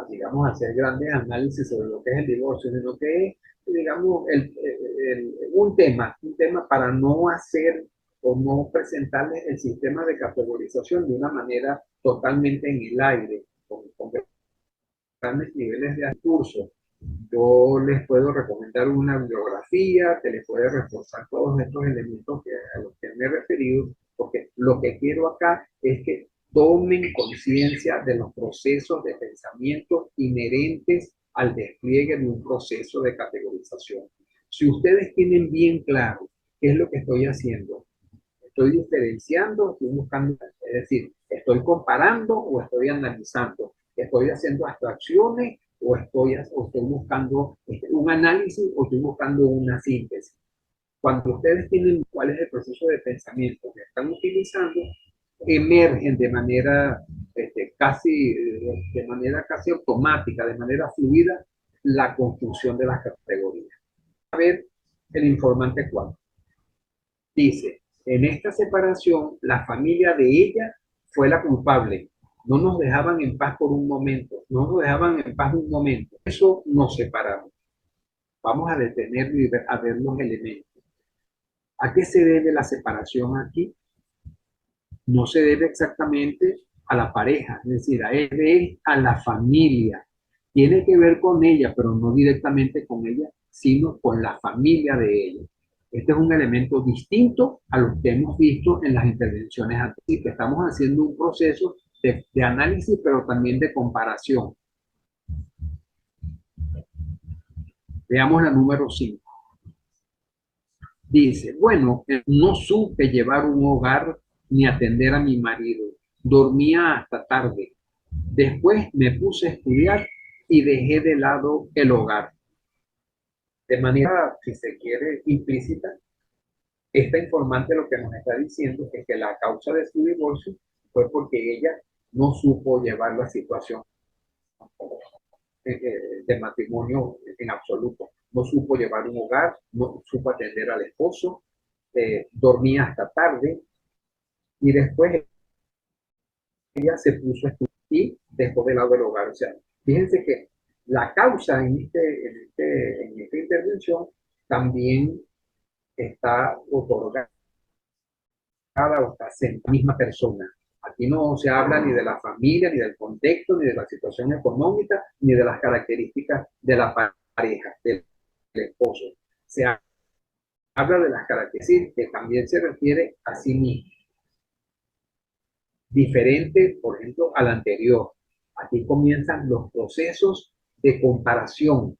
digamos, hacer grandes análisis sobre lo que es el divorcio, sino que es, digamos, un tema para no hacer o no presentarles el sistema de categorización de una manera totalmente en el aire, con grandes niveles de curso. Yo les puedo recomendar una bibliografía que les puede reforzar todos estos elementos a los que me he referido, porque lo que quiero acá es que tomen conciencia de los procesos de pensamiento inherentes al despliegue de un proceso de categorización. Si ustedes tienen bien claro qué es lo que estoy haciendo, estoy diferenciando, estoy buscando, es decir, estoy comparando o estoy analizando, estoy haciendo abstracciones o estoy buscando un análisis o estoy buscando una síntesis. Cuando ustedes tienen cuál es el proceso de pensamiento que están utilizando, emergen de manera casi automática, de manera fluida, la construcción de las categorías. A ver, el informante 4 dice: en esta separación, la familia de ella fue la culpable. No nos dejaban en paz por un momento, no nos dejaban en paz un momento. Eso nos separamos. Vamos a detenerlo y a ver los elementos. ¿A qué se debe la separación aquí? No se debe exactamente a la pareja, es decir, a la familia. Tiene que ver con ella, pero no directamente con ella, sino con la familia de ella. Este es un elemento distinto a lo que hemos visto en las intervenciones anteriores, que estamos haciendo un proceso de análisis, pero también de comparación. Veamos la número 5. Dice: bueno, no supe llevar un hogar ni atender a mi marido. Dormía hasta tarde. Después me puse a estudiar y dejé de lado el hogar. De manera, si se quiere, implícita, esta informante lo que nos está diciendo es que la causa de su divorcio fue porque ella no supo llevar la situación de matrimonio en absoluto. No supo llevar un hogar, no supo atender al esposo, dormía hasta tarde y después ella se puso a estudiar y dejó de lado el hogar. O sea, fíjense que la causa en esta intervención también está otorgada o está en la misma persona. Aquí no se habla ni de la familia, ni del contexto, ni de la situación económica, ni de las características de la pareja, del esposo. Se habla de las características que también se refiere a sí mismo. Diferente, por ejemplo, al anterior. Aquí comienzan los procesos de comparación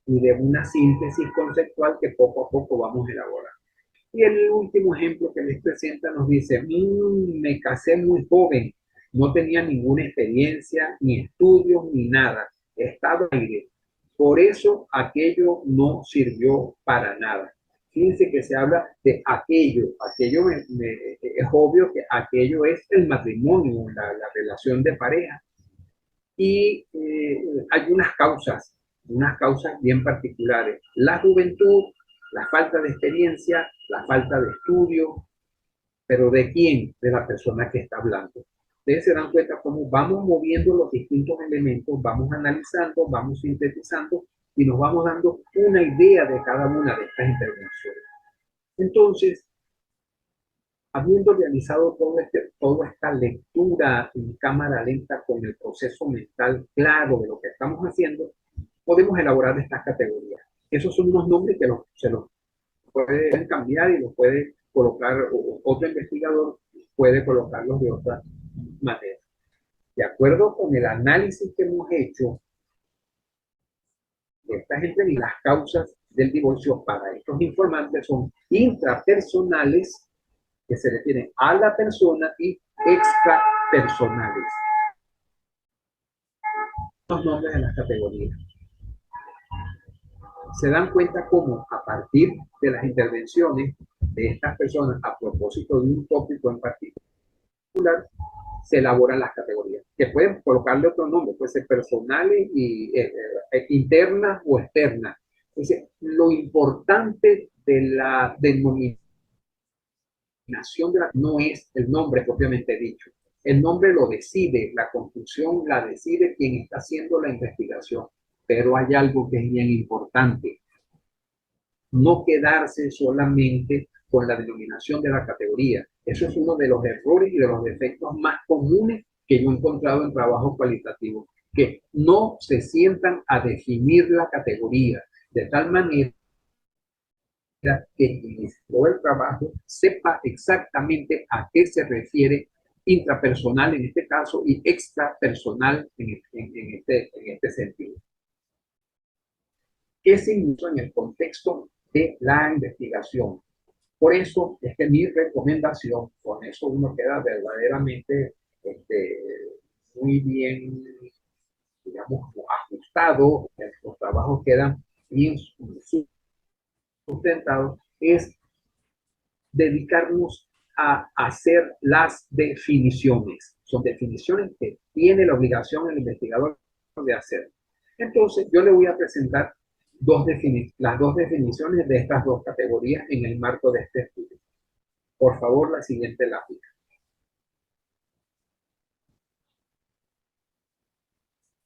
y de una síntesis conceptual que poco a poco vamos a elaborar. Y el último ejemplo que les presenta nos dice: me casé muy joven, no tenía ninguna experiencia, ni estudios, ni nada. Estaba aire. Por eso aquello no sirvió para nada. Fíjense que se habla de aquello. Aquello es obvio que aquello es el matrimonio, la relación de pareja. Y hay unas causas bien particulares. La juventud, la falta de experiencia, la falta de estudio, pero ¿de quién? De la persona que está hablando. Ustedes se dan cuenta cómo vamos moviendo los distintos elementos, vamos analizando, vamos sintetizando y nos vamos dando una idea de cada una de estas intervenciones. Entonces, habiendo realizado toda esta lectura en cámara lenta con el proceso mental claro de lo que estamos haciendo, podemos elaborar estas categorías. Esos son unos nombres que se los puede cambiar y los puede colocar, o otro investigador puede colocarlos de otra manera. De acuerdo con el análisis que hemos hecho de esta gente, y las causas del divorcio para estos informantes son intrapersonales, que se refieren a la persona, y extrapersonales. Los nombres de las categorías. Se dan cuenta cómo a partir de las intervenciones de estas personas a propósito de un tópico en particular, se elaboran las categorías, que pueden colocarle otro nombre, puede ser personales y internas o externas. Entonces, lo importante de la denominación no es el nombre propiamente dicho, El nombre lo decide, la construcción la decide quien está haciendo la investigación, pero hay algo que es bien importante. No quedarse solamente con la denominación de la categoría. Eso es uno de los errores y de los defectos más comunes que yo he encontrado en trabajos cualitativos, que no se sientan a definir la categoría de tal manera que quien hizo el trabajo sepa exactamente a qué se refiere intrapersonal en este caso y extrapersonal en este sentido. ¿Qué se hizo en el contexto de la investigación? Por eso es que mi recomendación, con eso uno queda verdaderamente muy bien, digamos, ajustado, los trabajos quedan bien sustentados, es dedicarnos a hacer las definiciones. Son definiciones que tiene la obligación el investigador de hacer. Entonces, yo le voy a presentar las dos definiciones de estas dos categorías en el marco de este estudio. Por favor, la siguiente lápida.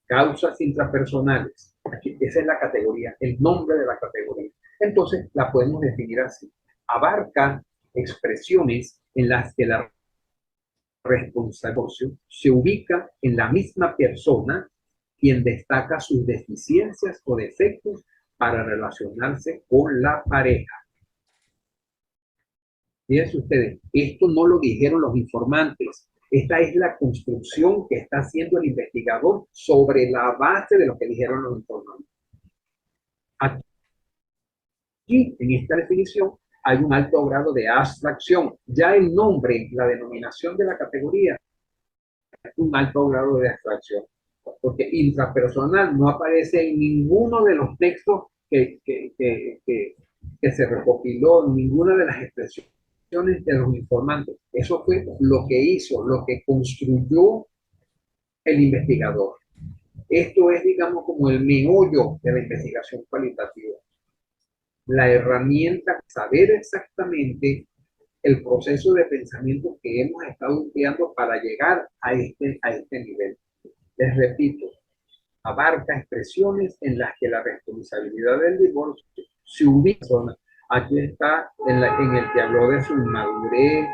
Causas intrapersonales. Aquí, esa es la categoría, el nombre de la categoría. Entonces, la podemos definir así. Abarca expresiones en las que la responsabilidad se ubica en la misma persona quien destaca sus deficiencias o defectos para relacionarse con la pareja. Fíjense ustedes, esto no lo dijeron los informantes. Esta es la construcción que está haciendo el investigador sobre la base de lo que dijeron los informantes. Aquí, en esta definición, hay un alto grado de abstracción. Ya el nombre, la denominación de la categoría, es un alto grado de abstracción. Porque intrapersonal no aparece en ninguno de los textos que se recopiló, en ninguna de las expresiones de los informantes. Eso fue lo que hizo, lo que construyó el investigador. Esto es, digamos, como el meollo de la investigación cualitativa. La herramienta, saber exactamente el proceso de pensamiento que hemos estado empleando para llegar a este nivel. Les repito, abarca expresiones en las que la responsabilidad del divorcio se ubica. Aquí está en el que habló de su madurez,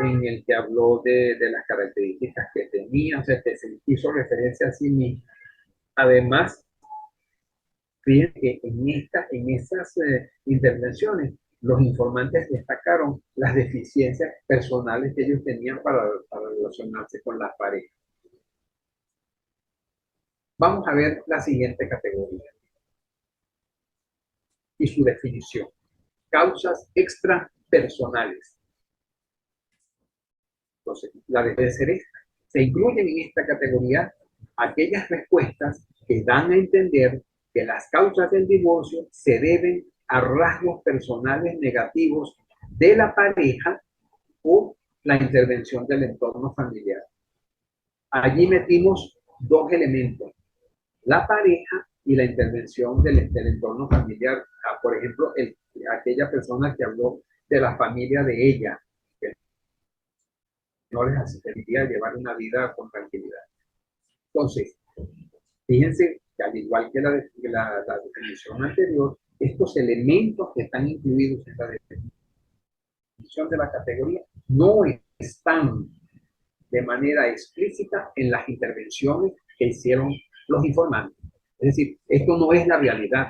en el que habló de las características que tenía, o sea, que se hizo referencia a sí mismo. Además, fíjense que en esas intervenciones, los informantes destacaron las deficiencias personales que ellos tenían para relacionarse con las parejas. Vamos a ver la siguiente categoría y su definición. Causas extrapersonales. Entonces, la debe ser esta. Se incluyen en esta categoría aquellas respuestas que dan a entender que las causas del divorcio se deben a rasgos personales negativos de la pareja o la intervención del entorno familiar. Allí metimos dos elementos, la pareja y la intervención del entorno familiar. Por ejemplo, aquella persona que habló de la familia de ella, que no les asistiría a llevar una vida con tranquilidad. Entonces, fíjense que al igual que la definición anterior, estos elementos que están incluidos en la definición de la categoría no están de manera explícita en las intervenciones que hicieron los informantes. Es decir, esto no es la realidad.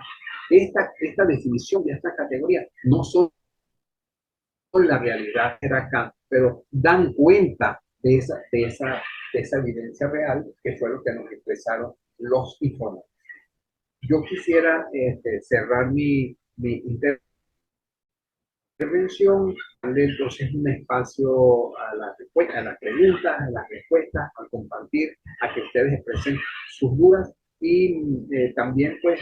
Esta definición de esta categoría no son la realidad de acá, pero dan cuenta de esa evidencia real que fue lo que nos expresaron los informantes. Yo quisiera cerrar mi intervención, darle entonces un espacio a las preguntas, a las respuestas, a compartir, a que ustedes expresen sus dudas y también pues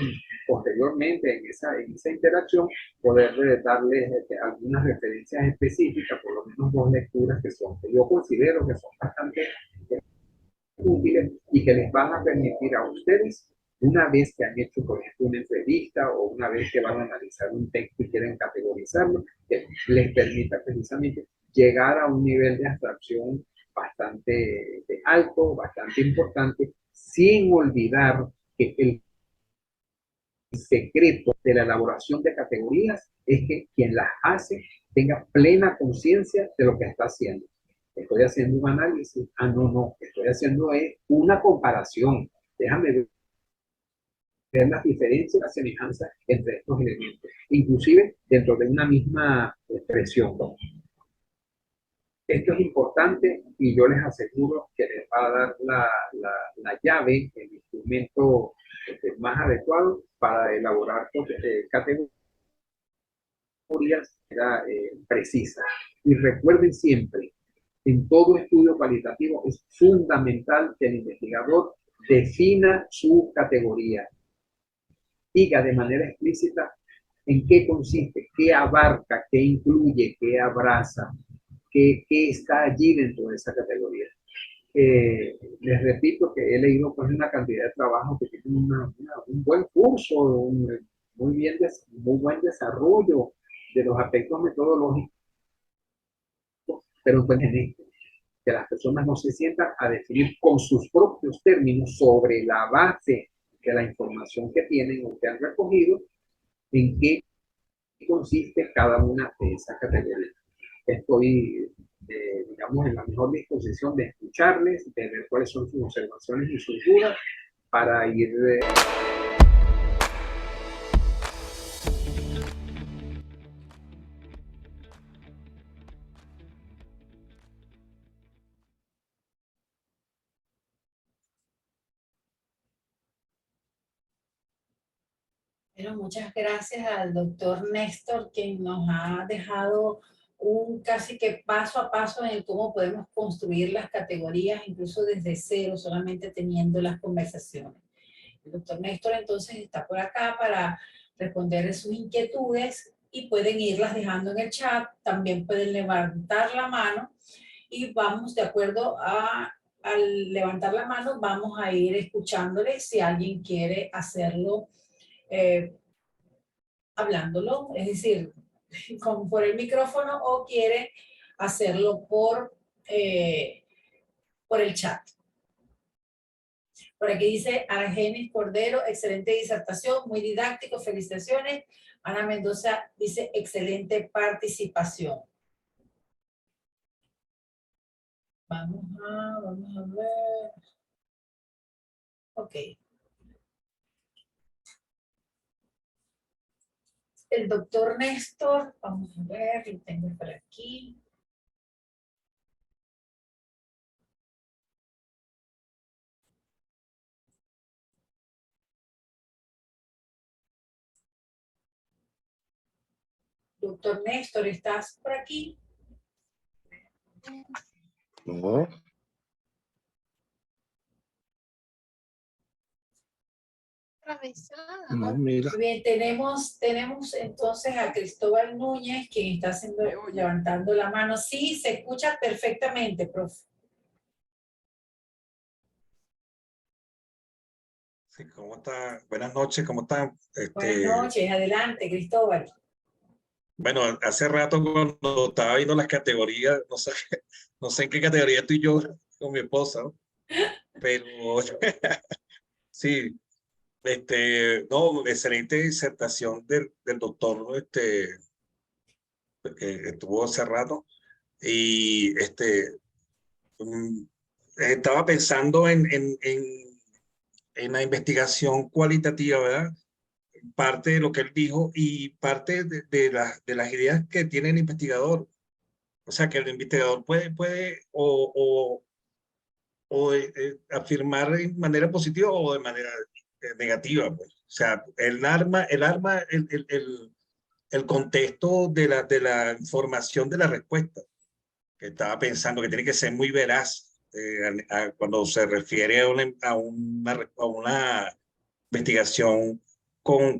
posteriormente en esa interacción poder darles algunas referencias específicas, por lo menos dos lecturas que yo considero que son bastante útiles y que les van a permitir a ustedes, una vez que han hecho, por ejemplo, una entrevista o una vez que van a analizar un texto y quieren categorizarlo, que les permita precisamente llegar a un nivel de abstracción bastante alto, bastante importante, sin olvidar que el secreto de la elaboración de categorías es que quien las hace tenga plena conciencia de lo que está haciendo. Estoy haciendo un análisis, no, estoy haciendo es una comparación. Déjame ver las diferencias, las semejanzas entre estos elementos, inclusive dentro de una misma expresión. Esto es importante y yo les aseguro que les va a dar la llave, el instrumento más adecuado para elaborar categorías precisas. Y recuerden siempre, en todo estudio cualitativo es fundamental que el investigador defina su categoría, diga de manera explícita en qué consiste, qué abarca, qué incluye, qué abraza, qué está allí dentro de esa categoría. Les repito que he leído pues una cantidad de trabajos que tienen un buen curso, muy buen desarrollo de los aspectos metodológicos, pero encuentren esto, que las personas no se sientan a definir con sus propios términos sobre la base de la información que tienen o que han recogido, en qué consiste cada una de esas categorías. Estoy, digamos, en la mejor disposición de escucharles, de ver cuáles son sus observaciones y sus dudas para ir... Bueno, muchas gracias al doctor Néstor, quien nos ha dejado un casi que paso a paso en cómo podemos construir las categorías, incluso desde cero, solamente teniendo las conversaciones. El doctor Néstor entonces está por acá para responder sus inquietudes y pueden irlas dejando en el chat, también pueden levantar la mano y vamos de acuerdo al levantar la mano, vamos a ir escuchándole si alguien quiere hacerlo hablándolo, es decir, por el micrófono o quiere hacerlo por el chat. Por aquí dice Argenis Cordero, excelente disertación, muy didáctico, felicitaciones. Ana Mendoza dice excelente participación. Vamos a ver. Ok. El doctor Néstor, vamos a ver, lo tengo por aquí. Doctor Néstor, ¿estás por aquí? No. No, mira. Muy bien, tenemos entonces a Cristóbal Núñez, quien está levantando la mano. Sí, se escucha perfectamente, profe. Sí, ¿cómo está? Buenas noches, ¿cómo están? Buenas noches, adelante, Cristóbal. Bueno, hace rato cuando estaba viendo las categorías, no sé en qué categoría estoy yo con mi esposa, ¿no? Pero sí, no, excelente disertación del doctor, ¿no? Que estuvo hace rato y estaba pensando en la investigación cualitativa, ¿verdad? Parte de lo que él dijo y parte de las ideas que tiene el investigador. O sea, que el investigador puede afirmar de manera positiva o de manera negativa. Pues. O sea, el contexto de la información de la respuesta, que estaba pensando que tiene que ser muy veraz cuando se refiere a una investigación con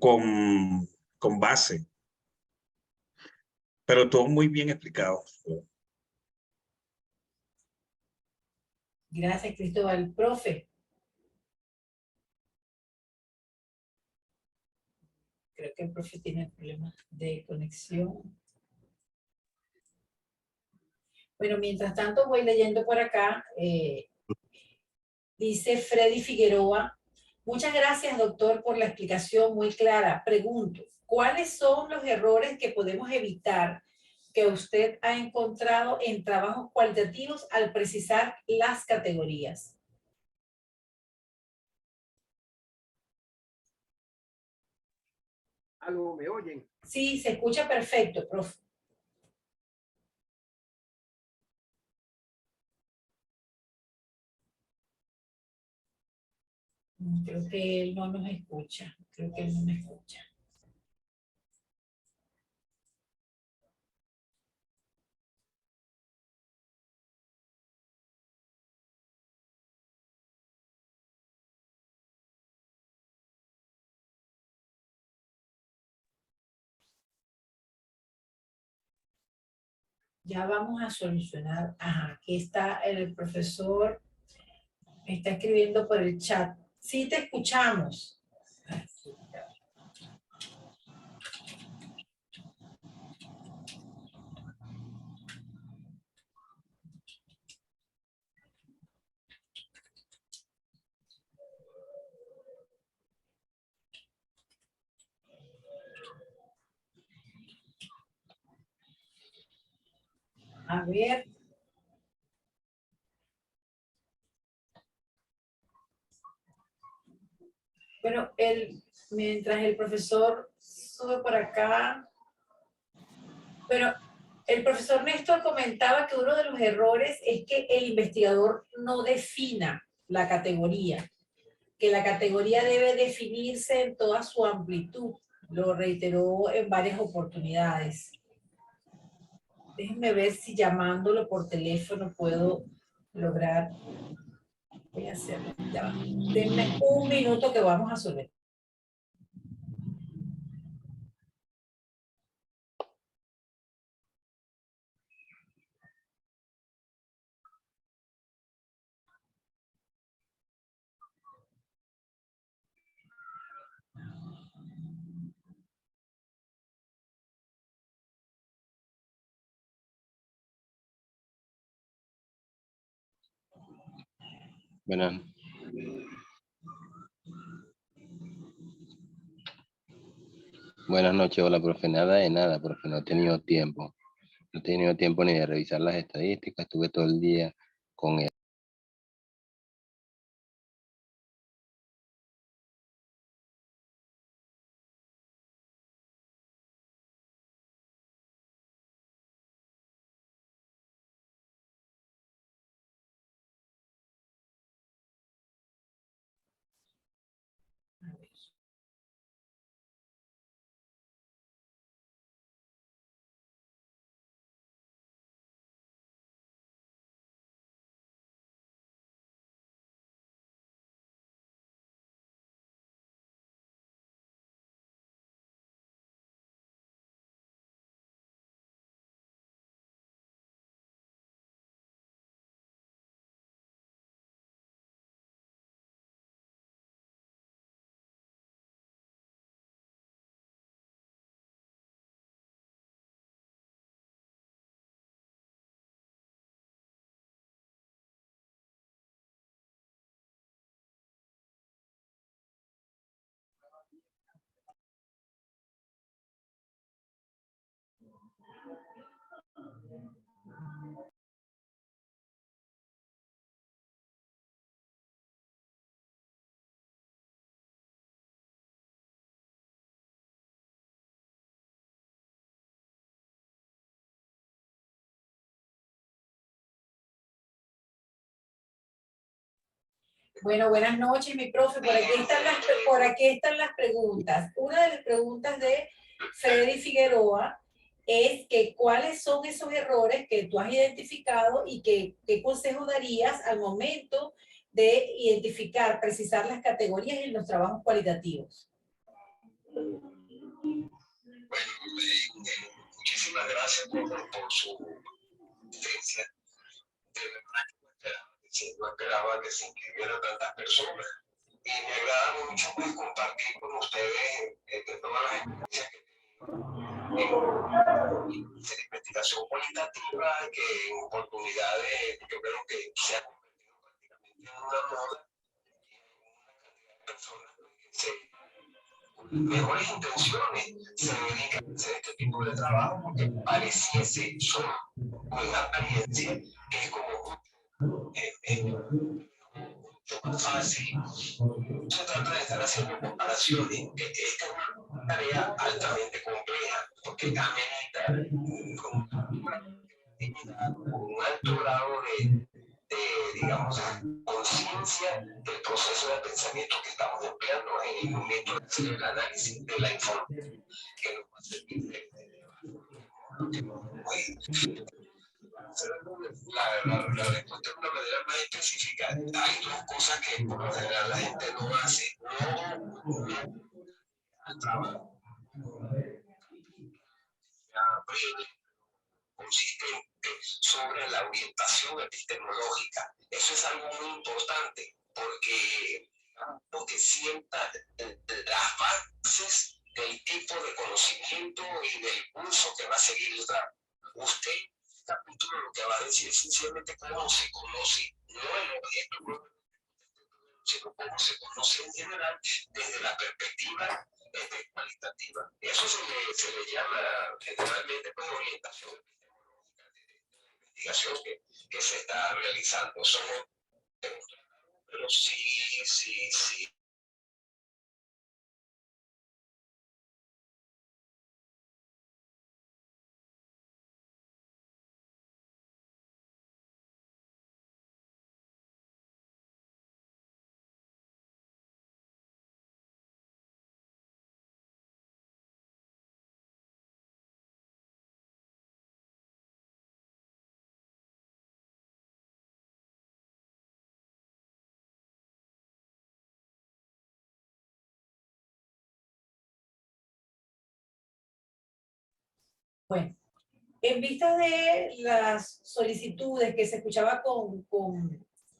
base, pero todo muy bien explicado. Gracias, Cristóbal. Profe. Creo que el profe tiene problemas de conexión. Bueno, mientras tanto voy leyendo por acá. Dice Freddy Figueroa, muchas gracias, doctor, por la explicación muy clara. Pregunto, ¿cuáles son los errores que podemos evitar que usted ha encontrado en trabajos cualitativos al precisar las categorías? ¿Algo me oyen? Sí, se escucha perfecto, profe. Creo que él no nos escucha. Creo que él no me escucha. Ya vamos a solucionar. Ajá, aquí está el profesor. Está escribiendo por el chat. Sí, te escuchamos. A ver. Bueno, mientras el profesor sube por acá, pero el profesor Néstor comentaba que uno de los errores es que el investigador no defina la categoría, que la categoría debe definirse en toda su amplitud. Lo reiteró en varias oportunidades. Déjenme ver si llamándolo por teléfono puedo lograr. Voy a hacerlo. Ya va. Denme un minuto que vamos a solventar. Buenas noches, hola, profe. Nada de nada, profe. No he tenido tiempo. No he tenido tiempo ni de revisar las estadísticas. Estuve todo el día con él. Bueno, buenas noches, mi profe. Por aquí están las preguntas. Una de las preguntas de Freddy Figueroa es que cuáles son esos errores que tú has identificado y qué consejo darías al momento de identificar, precisar las categorías en los trabajos cualitativos. Bueno, muchísimas gracias por su asistencia. De verdad que no esperaba que se inscribieran tantas personas. Y me agrada mucho pues, compartir con ustedes todas las experiencias que tengo en investigación cualitativa. iniciativa que en oportunidades yo creo que se ha convertido prácticamente en una moda y hay una cantidad de personas que con mejores intenciones se dedican a hacer este tipo de trabajo porque pareciese solo con apariencia que es como mucho más fácil. Se trata de estar haciendo comparaciones. Esta es una tarea altamente compleja porque amerita un alto grado digamos, conciencia del proceso de pensamiento que estamos empleando en el momento de hacer el análisis de la información que nos va a servir de la respuesta de una manera más específica. Hay dos cosas que por lo general la gente no hace. No al trabajo consistente sobre la orientación epistemológica. Eso es algo muy importante porque sienta las bases del tipo de conocimiento y del curso que va a seguir el trabajo. Usted, capítulo, lo que va a decir es sencillamente cómo se conoce, no el objeto, sino cómo se conoce en general desde la perspectiva cualitativa. Eso se le llama generalmente pues, orientación epistemológica de la investigación que se está realizando. Eso no, pero sí. Bueno, en vista de las solicitudes que se escuchaba con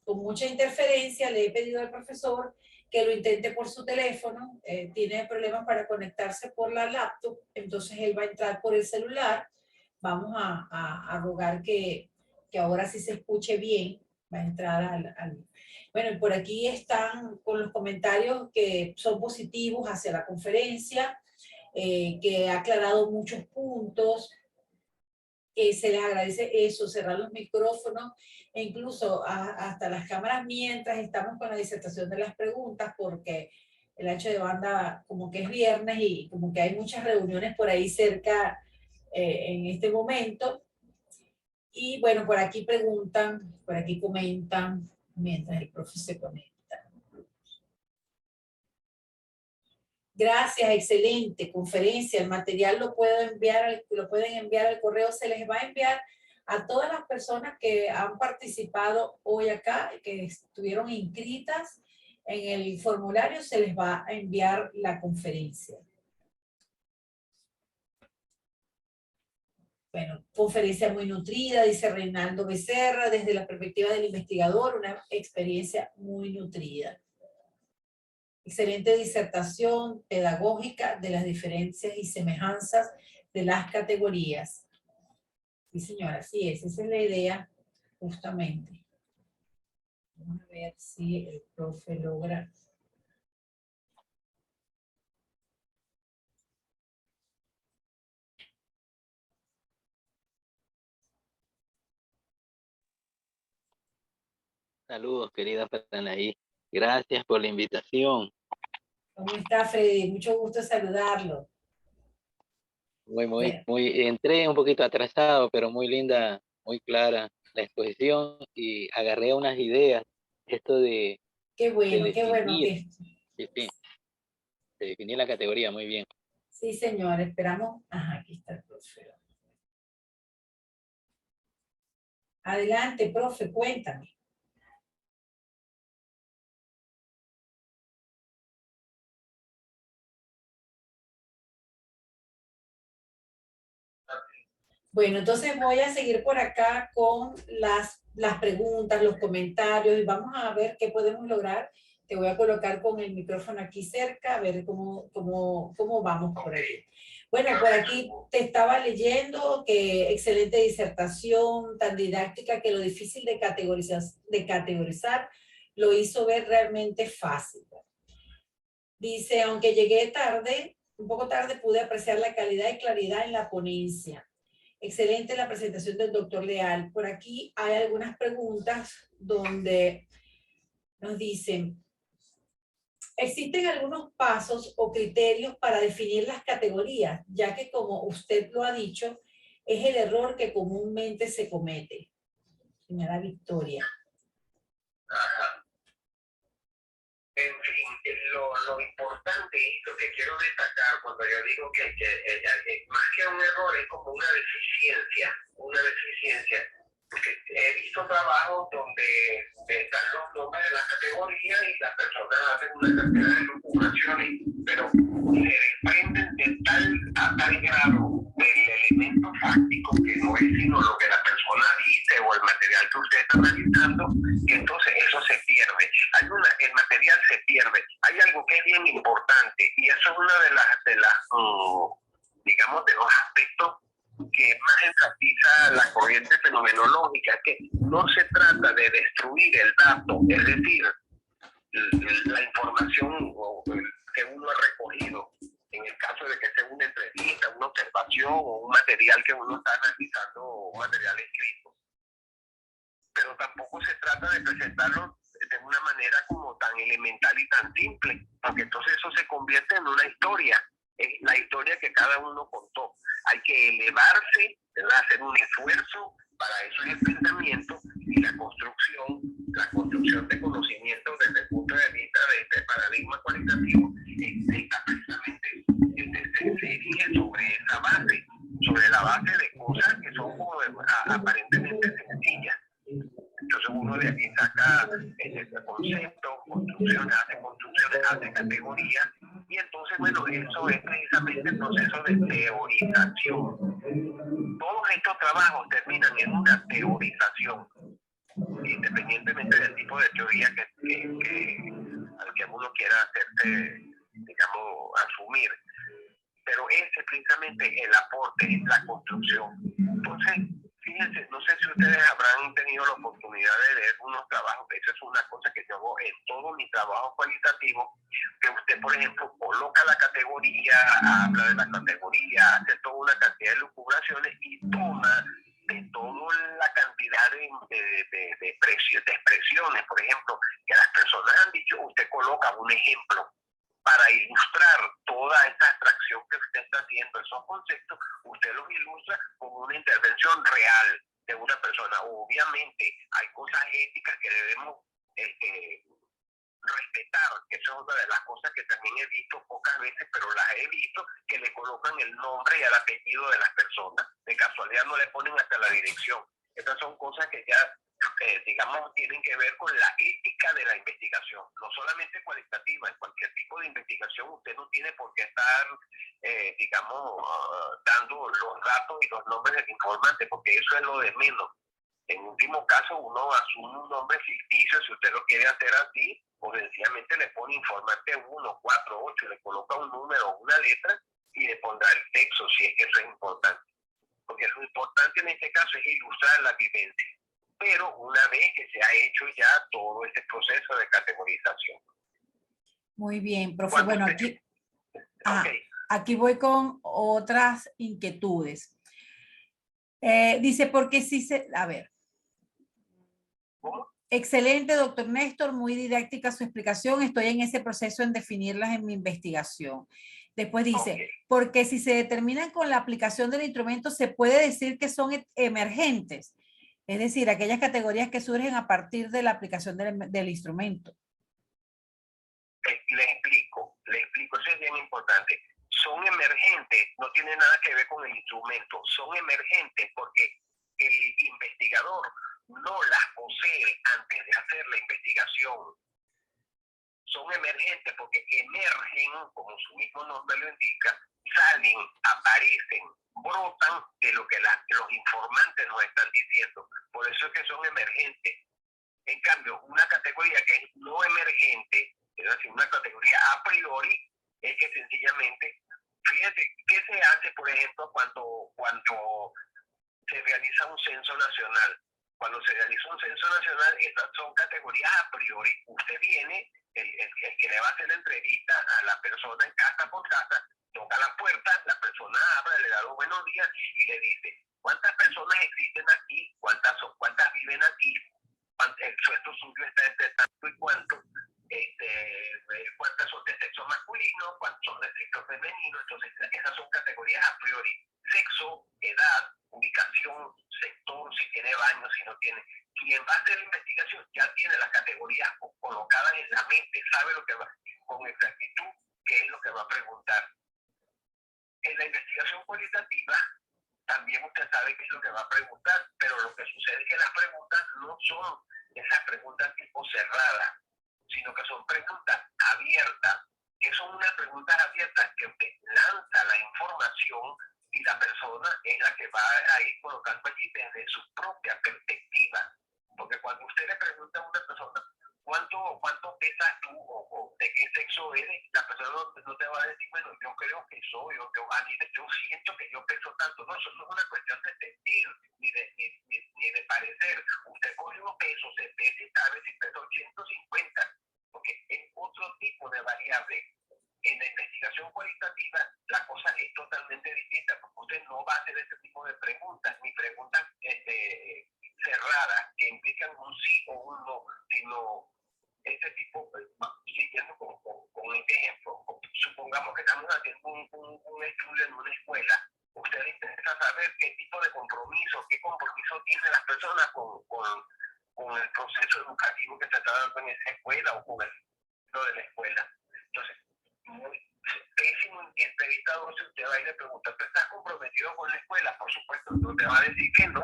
mucha interferencia, le he pedido al profesor que lo intente por su teléfono. Tiene problemas para conectarse por la laptop, entonces él va a entrar por el celular. Vamos a rogar que ahora sí se escuche bien. Va a entrar Bueno, por aquí están con los comentarios que son positivos hacia la conferencia, que ha aclarado muchos puntos. Se les agradece eso, cerrar los micrófonos e incluso hasta las cámaras mientras estamos con la disertación de las preguntas, porque el ancho de banda como que es viernes y como que hay muchas reuniones por ahí cerca en este momento. Y bueno, por aquí preguntan, por aquí comentan mientras el profe se conecta. Gracias, excelente conferencia. El material lo pueden enviar al correo, se les va a enviar a todas las personas que han participado hoy acá, que estuvieron inscritas en el formulario, se les va a enviar la conferencia. Bueno, conferencia muy nutrida, dice Reinaldo Becerra, desde la perspectiva del investigador, una experiencia muy nutrida. Excelente disertación pedagógica de las diferencias y semejanzas de las categorías. Sí, señora, así es, esa es la idea, justamente. Vamos a ver si el profe logra. Saludos, querida Patanaí. Gracias por la invitación. ¿Cómo está, Freddy? Mucho gusto saludarlo. Entré un poquito atrasado, pero muy linda, muy clara la exposición y agarré unas ideas. Esto de Qué bueno definir, que... de definir la categoría, muy bien. Sí, señor, esperamos. Ajá, aquí está el profe. Adelante, profe, cuéntame. Bueno, entonces voy a seguir por acá con las preguntas, los comentarios y vamos a ver qué podemos lograr Te voy a colocar con el micrófono aquí cerca, a ver cómo vamos por ahí. Bueno, por aquí te estaba leyendo que excelente disertación, tan didáctica que lo difícil de categorizar lo hizo ver realmente fácil. Dice, aunque llegué tarde, un poco tarde, pude apreciar la calidad y claridad en la ponencia. Excelente la presentación del doctor Leal. Por aquí hay algunas preguntas donde nos dicen, ¿existen algunos pasos o criterios para definir las categorías? Ya que como usted lo ha dicho, es el error que comúnmente se comete. Señora Victoria. En fin, lo importante, lo que quiero destacar cuando yo digo que más que un error es como una deficiencia, porque he visto trabajos donde están los nombres de las categorías y las personas hacen una cantidad de lucubraciones, pero se desprenden a tal grado del elemento fáctico que no es sino lo que la persona dice o el material que usted está analizando, que entonces eso se pierde. El material se pierde. Hay algo que es bien importante y eso es una de las digamos, de los aspectos que más enfatiza la corriente fenomenológica, que no se trata de destruir el dato, es decir, la información que uno ha recogido, en el caso de que sea una entrevista, una observación o un material que uno está analizando, un material escrito. Pero tampoco se trata de presentarlo de una manera como tan elemental y tan simple, porque entonces eso se convierte en una historia, la historia que cada uno contó. Hay que elevarse, ¿verdad? Hacer un esfuerzo, para eso es el pensamiento y la construcción de conocimiento desde el punto de vista de este paradigma cualitativo, está precisamente, se erige sobre esa base, sobre la base de cosas que son como aparentemente sencillas. Entonces uno de aquí saca conceptos, construcciones, hace categorías, y entonces, bueno, eso es precisamente el proceso de teorización. Todos estos trabajos terminan en una teorización, independientemente del tipo de teoría al que uno quiera hacerse, digamos, asumir. Pero ese es precisamente el aporte, es la construcción. Entonces, fíjense, no sé si ustedes habrán tenido la oportunidad de leer unos trabajos, que eso es una cosa que yo hago en todo mi trabajo cualitativo, que usted, por ejemplo, coloca la categoría, habla de la categoría, hace toda una cantidad de lucubraciones y toma de toda la cantidad de expresiones, por ejemplo, que las personas han dicho, usted coloca un ejemplo para ilustrar toda esta abstracción que usted está haciendo, esos conceptos, usted los ilustra con una intervención real de una persona. Obviamente hay cosas éticas que debemos respetar, que eso es una de las cosas que también he visto pocas veces, pero las he visto, que le colocan el nombre y el apellido de las personas. De casualidad no le ponen hasta la dirección. Estas son cosas que ya digamos, tienen que ver con la ética de la investigación, no solamente cualitativa. En cualquier tipo de investigación usted no tiene por qué estar, digamos, dando los datos y los nombres del informante, porque eso es lo de menos. En último caso, uno asume un nombre ficticio, si usted lo quiere hacer así, o sencillamente le pone informante 1, 4, 8, le coloca un número o una letra y le pondrá el texto, si es que eso es importante. Porque lo importante en este caso es ilustrar la vivencia. Pero una vez que se ha hecho ya todo este proceso de categorización. Muy bien, profe. Bueno, aquí voy con otras inquietudes. Dice, porque si se... A ver. ¿Cómo? Excelente, doctor Néstor, muy didáctica su explicación. Estoy en ese proceso en definirlas en mi investigación. Después dice, porque si se determinan con la aplicación del instrumento, se puede decir que son emergentes. Es decir, aquellas categorías que surgen a partir de la aplicación del instrumento. Le explico, eso es bien importante. Son emergentes, no tiene nada que ver con el instrumento, son emergentes porque el investigador no las posee antes de hacer la investigación. Son emergentes porque emergen, como su mismo nombre lo indica, salen, aparecen, brotan de lo que los informantes nos están diciendo. Por eso es que son emergentes. En cambio, una categoría que es no emergente, es decir, una categoría a priori, es que sencillamente, fíjate, ¿qué se hace, por ejemplo, cuando se realiza un censo nacional? Cuando se realiza un censo nacional, estas son categorías a priori. Usted viene, el que le va a hacer la entrevista a la persona en casa por casa, toca la puerta, la persona abre, le da los buenos días y le dice, ¿cuántas personas existen aquí? ¿Cuántas viven aquí? El sueldo suyo está entre tanto y cuánto, cuántas son de sexo masculino, cuántas son de sexo femenino. Entonces esas son categorías a priori: sexo, edad, ubicación, sector, si tiene baño, si no tiene. Quien va a hacer la investigación ya tiene las categorías colocadas en la mente, sabe lo que va, con exactitud, qué es lo que va a preguntar. En la investigación cualitativa también usted sabe qué es lo que va a preguntar, pero lo que sucede es que las preguntas no son esas preguntas tipo cerradas, sino que son preguntas abiertas, que son unas preguntas abiertas que usted lanza la información y la persona es la que va a ir colocando allí desde su propia perspectiva. Porque cuando usted le pregunta a una persona, ¿cuánto pesas tú o de qué sexo eres? La persona no te va a decir, bueno, yo creo que soy, yo siento que yo peso tanto. No, eso no es una cuestión de sentir, ni de parecer. Usted coge un peso, se pesa y sabe si pesa 150, porque es otro tipo de variable. En la investigación cualitativa la cosa es totalmente distinta, porque usted no va a hacer ese tipo de preguntas, ni preguntas cerradas que implican un sí o un no, sino este tipo, siguiendo con este ejemplo. Supongamos que estamos haciendo un estudio en una escuela. Usted intenta saber qué tipo de compromiso tienen las personas con el proceso educativo que se está dando en esa escuela o con el de la escuela. Entonces, muy pésimo entrevistador si usted va y le pregunta, ¿tú estás comprometido con la escuela? Por supuesto, no te va a decir que no.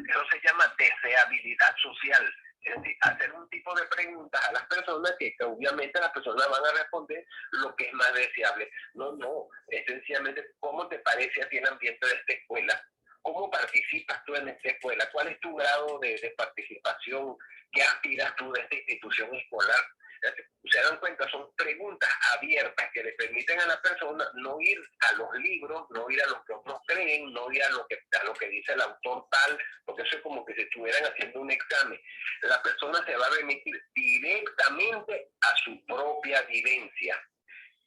Eso se llama deseabilidad social. Es decir, hacer un tipo de preguntas a las personas que obviamente las personas van a responder lo que es más deseable. No, es sencillamente, ¿cómo te parece a ti el ambiente de esta escuela? ¿Cómo participas tú en esta escuela? ¿Cuál es tu grado de participación? ¿Qué aspiras tú de esta institución escolar? Se dan cuenta, son preguntas abiertas que le permiten a la persona no ir a los libros, no ir a lo que otros creen, no ir a lo que dice el autor tal, porque eso es como que si estuvieran haciendo un examen. La persona se va a remitir directamente a su propia vivencia,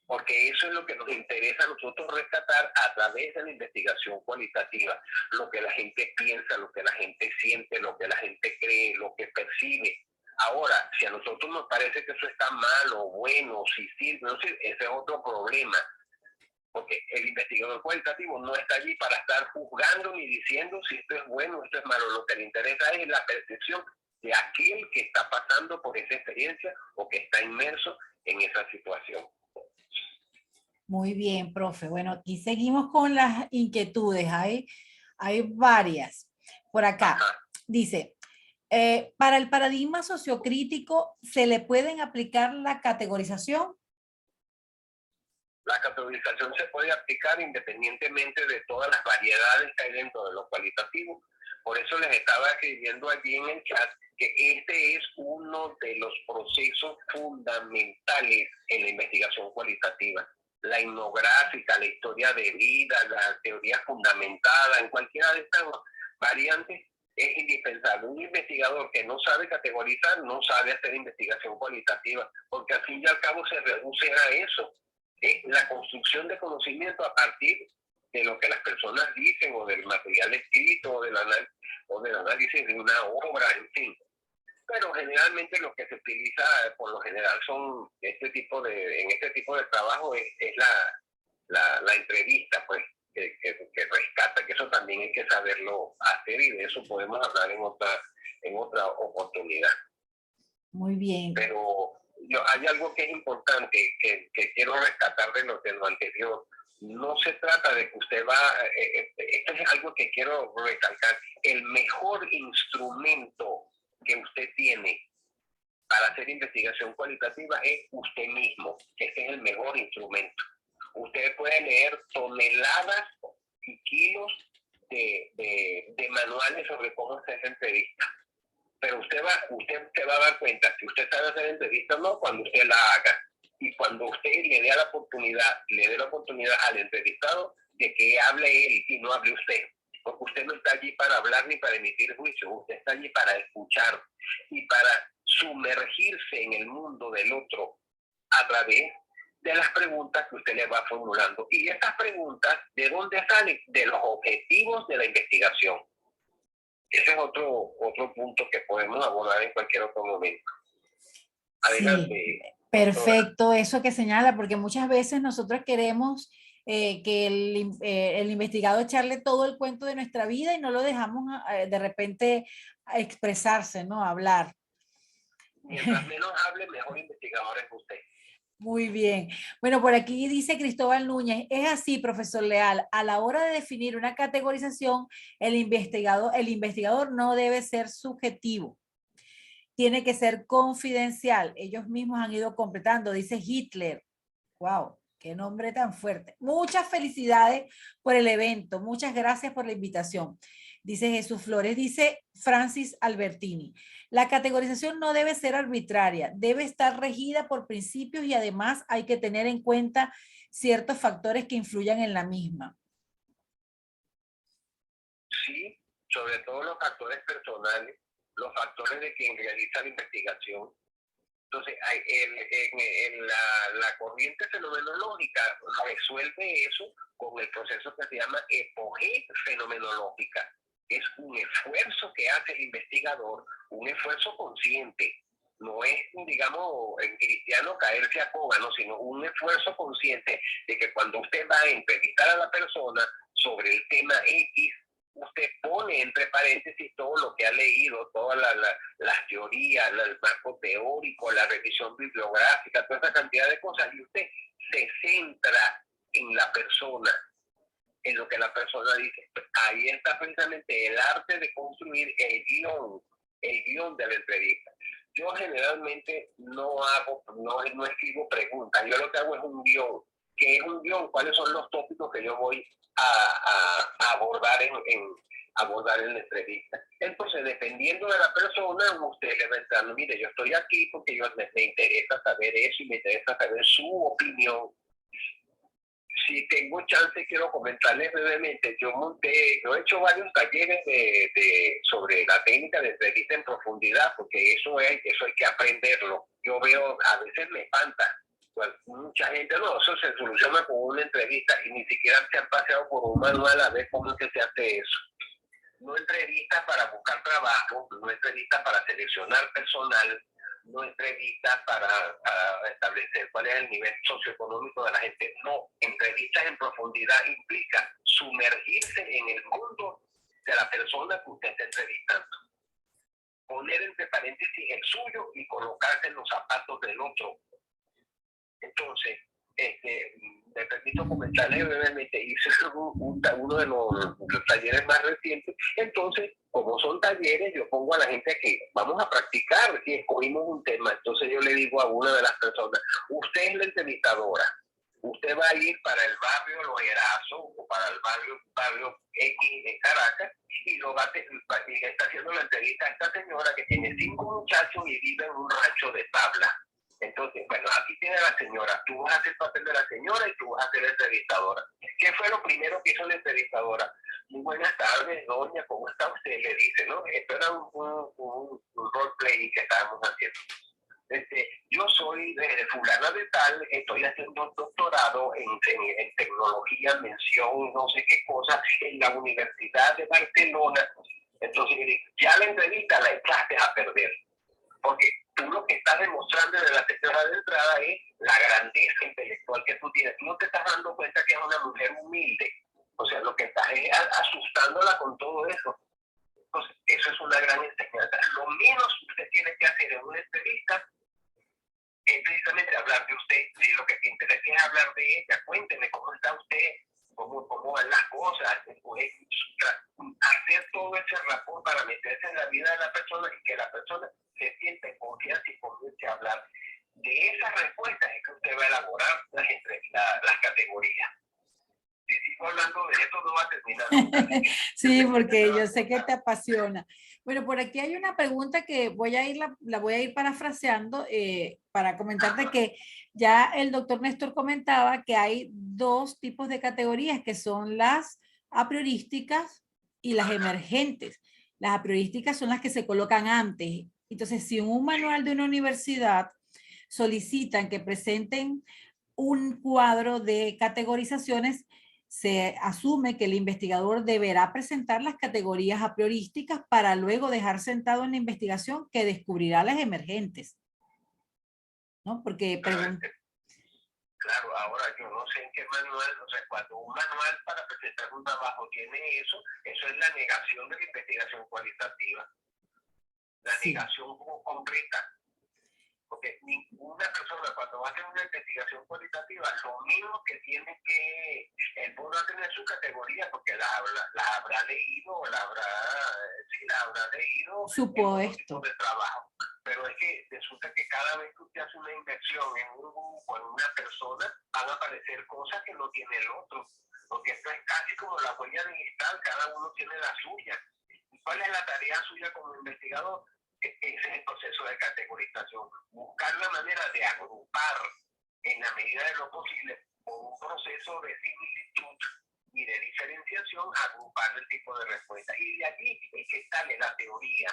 porque eso es lo que nos interesa a nosotros rescatar a través de la investigación cualitativa, lo que la gente piensa, lo que la gente siente, lo que la gente cree, lo que percibe. Ahora, si a nosotros nos parece que eso está mal o bueno, si sirve, no sé, ese es otro problema, porque el investigador cualitativo no está allí para estar juzgando ni diciendo si esto es bueno o esto es malo. Lo que le interesa es la percepción de aquel que está pasando por esa experiencia o que está inmerso en esa situación. Muy bien, profe. Bueno, aquí seguimos con las inquietudes. Hay varias. Por acá dice, para el paradigma sociocrítico, ¿se le pueden aplicar la categorización? La categorización se puede aplicar independientemente de todas las variedades que hay dentro de lo cualitativo. Por eso les estaba escribiendo allí en el chat que este es uno de los procesos fundamentales en la investigación cualitativa. La etnográfica, la historia de vida, la teoría fundamentada, en cualquiera de estas variantes es indispensable. Un investigador que no sabe categorizar no sabe hacer investigación cualitativa, porque al fin y al cabo se reduce a eso. Es la construcción de conocimiento a partir de lo que las personas dicen o del material escrito o del análisis de una obra, en fin. Pero generalmente lo que se utiliza por lo general son en este tipo de trabajo es la entrevista, pues, que rescata, que eso también hay que saberlo hacer y de eso podemos hablar en otra oportunidad. Muy bien. Pero hay algo que es importante que quiero rescatar de lo anterior. No se trata de que usted esto es algo que quiero recalcar, el mejor instrumento que usted tiene para hacer investigación cualitativa es usted mismo. Este es el mejor instrumento. Usted puede leer toneladas y kilos de manuales sobre cómo hacer entrevistas, pero usted usted se va a dar cuenta si usted sabe hacer entrevistas o no cuando usted la haga. Y cuando usted le dé la oportunidad al entrevistado de que hable él y no hable usted. Porque usted no está allí para hablar ni para emitir juicio, usted está allí para escuchar y para sumergirse en el mundo del otro a través de las preguntas que usted le va formulando. Y estas preguntas, ¿de dónde salen? De los objetivos de la investigación. Ese es otro punto que podemos abordar en cualquier otro momento. Adelante. Sí, perfecto, eso que señala, porque muchas veces nosotros queremos que el investigado echarle todo el cuento de nuestra vida y no lo dejamos de repente a expresarse, ¿no? A hablar. Mientras menos hable, mejor investigador es usted. Muy bien. Bueno, por aquí dice Cristóbal Núñez, es así, profesor Leal, a la hora de definir una categorización, el investigador no debe ser subjetivo. Tiene que ser confidencial. Ellos mismos han ido completando, dice Hitler. Wow, qué nombre tan fuerte. Muchas felicidades por el evento. Muchas gracias por la invitación. Dice Jesús Flores, dice Francis Albertini. La categorización no debe ser arbitraria, debe estar regida por principios y además hay que tener en cuenta ciertos factores que influyan en la misma. Sí, sobre todo los factores personales, los factores de quien realiza la investigación. Entonces, la corriente fenomenológica resuelve eso con el proceso que se llama epogé fenomenológica. Es un esfuerzo que hace el investigador, un esfuerzo consciente. No es, digamos, en cristiano caerse a coba, ¿no? Sino un esfuerzo consciente de que cuando usted va a entrevistar a la persona sobre el tema X, usted pone entre paréntesis todo lo que ha leído, todas las teorías, el marco teórico, la revisión bibliográfica, toda esa cantidad de cosas, y usted se centra en la persona, en lo que la persona dice. Ahí está precisamente el arte de construir el guión de la entrevista. Yo generalmente no escribo preguntas, yo lo que hago es un guión. ¿Qué es un guión? ¿Cuáles son los tópicos que yo voy a abordar en la entrevista? Entonces, dependiendo de la persona, usted le va entrando, mire, yo estoy aquí porque me interesa saber eso y me interesa saber su opinión. Si tengo chance, quiero comentarles brevemente. Yo he hecho varios talleres sobre la técnica de entrevista en profundidad, porque eso hay que aprenderlo. Yo veo, a veces me espanta. Pues mucha gente, no, eso se soluciona con una entrevista y ni siquiera se han paseado por un manual a ver cómo es que se hace eso. No entrevistas para buscar trabajo, no entrevistas para seleccionar personal, no entrevistas para establecer cuál es el nivel socioeconómico de la gente. No, entrevistas en profundidad implica sumergirse en el mundo de la persona que usted está entrevistando. Poner entre paréntesis el suyo y colocarse en los zapatos del otro. Entonces, me permito comentarles brevemente, hice uno de los talleres más recientes. Entonces, como son talleres, yo pongo a la gente que vamos a practicar si escogimos un tema. Entonces yo le digo a una de las personas, usted es la entrevistadora, usted va a ir para el barrio Los Herazos o para el barrio X en Caracas y le está haciendo la entrevista a esta señora que tiene 5 muchachos y vive en un rancho de tabla. Entonces, bueno, aquí tiene la señora, tú vas a hacer el papel de la señora y tú vas a ser la entrevistadora. ¿Qué fue lo primero que hizo la entrevistadora? Muy buenas tardes, doña, ¿cómo está usted? Le dice, ¿no? Esto era un roleplay que estábamos haciendo. Yo soy de fulana de tal, estoy haciendo un doctorado en tecnología, mención, no sé qué cosa, en la Universidad de Barcelona. Entonces, ya la entrevista la echaste a perder, porque tú lo que estás demostrando de la señora de entrada es la grandeza intelectual que tú tienes. Tú no te estás dando cuenta que es una mujer humilde. O sea, lo que estás es asustándola con todo eso. Entonces, eso es una gran enseñanza. Lo menos que usted tiene que hacer en una entrevista es precisamente hablar de usted. Si lo que te interesa es hablar de ella, cuénteme cómo está usted, cómo van las cosas, hacer todo ese rapport para meterse en la vida de la persona y que la persona se sienta en confianza y comience a hablar. De esas respuestas es que usted va a elaborar las categorías. Si sigo hablando de esto no va a terminar nunca. Sí, porque yo sé que te apasiona. Bueno, por aquí hay una pregunta que voy a ir, la voy a ir parafraseando para comentarte que ya el doctor Néstor comentaba que hay dos tipos de categorías que son las a priorísticas y las emergentes. Las a priorísticas son las que se colocan antes. Entonces, si en un manual de una universidad solicitan que presenten un cuadro de categorizaciones, se asume que el investigador deberá presentar las categorías a priorísticas para luego dejar sentado en la investigación que descubrirá las emergentes. ¿No? Porque claro, ahora yo no sé en qué manual, o sea, cuando un manual para presentar un trabajo tiene eso, eso es la negación de la investigación cualitativa. La negación completa. Porque ninguna persona cuando va a hacer una investigación cualitativa, lo mismo que tiene que, él podrá tener su categoría porque la habrá leído o la habrá leído supuesto de trabajo. Pero es que resulta que cada vez que usted hace una inversión en un grupo, en una persona, van a aparecer cosas que no tiene el otro. Porque esto es casi como la huella digital, cada uno tiene la suya. ¿Y cuál es la tarea suya como investigador? Ese es el proceso de categorización, buscar la manera de agrupar en la medida de lo posible por un proceso de similitud y de diferenciación, agrupar el tipo de respuesta. Y de allí es que sale la teoría.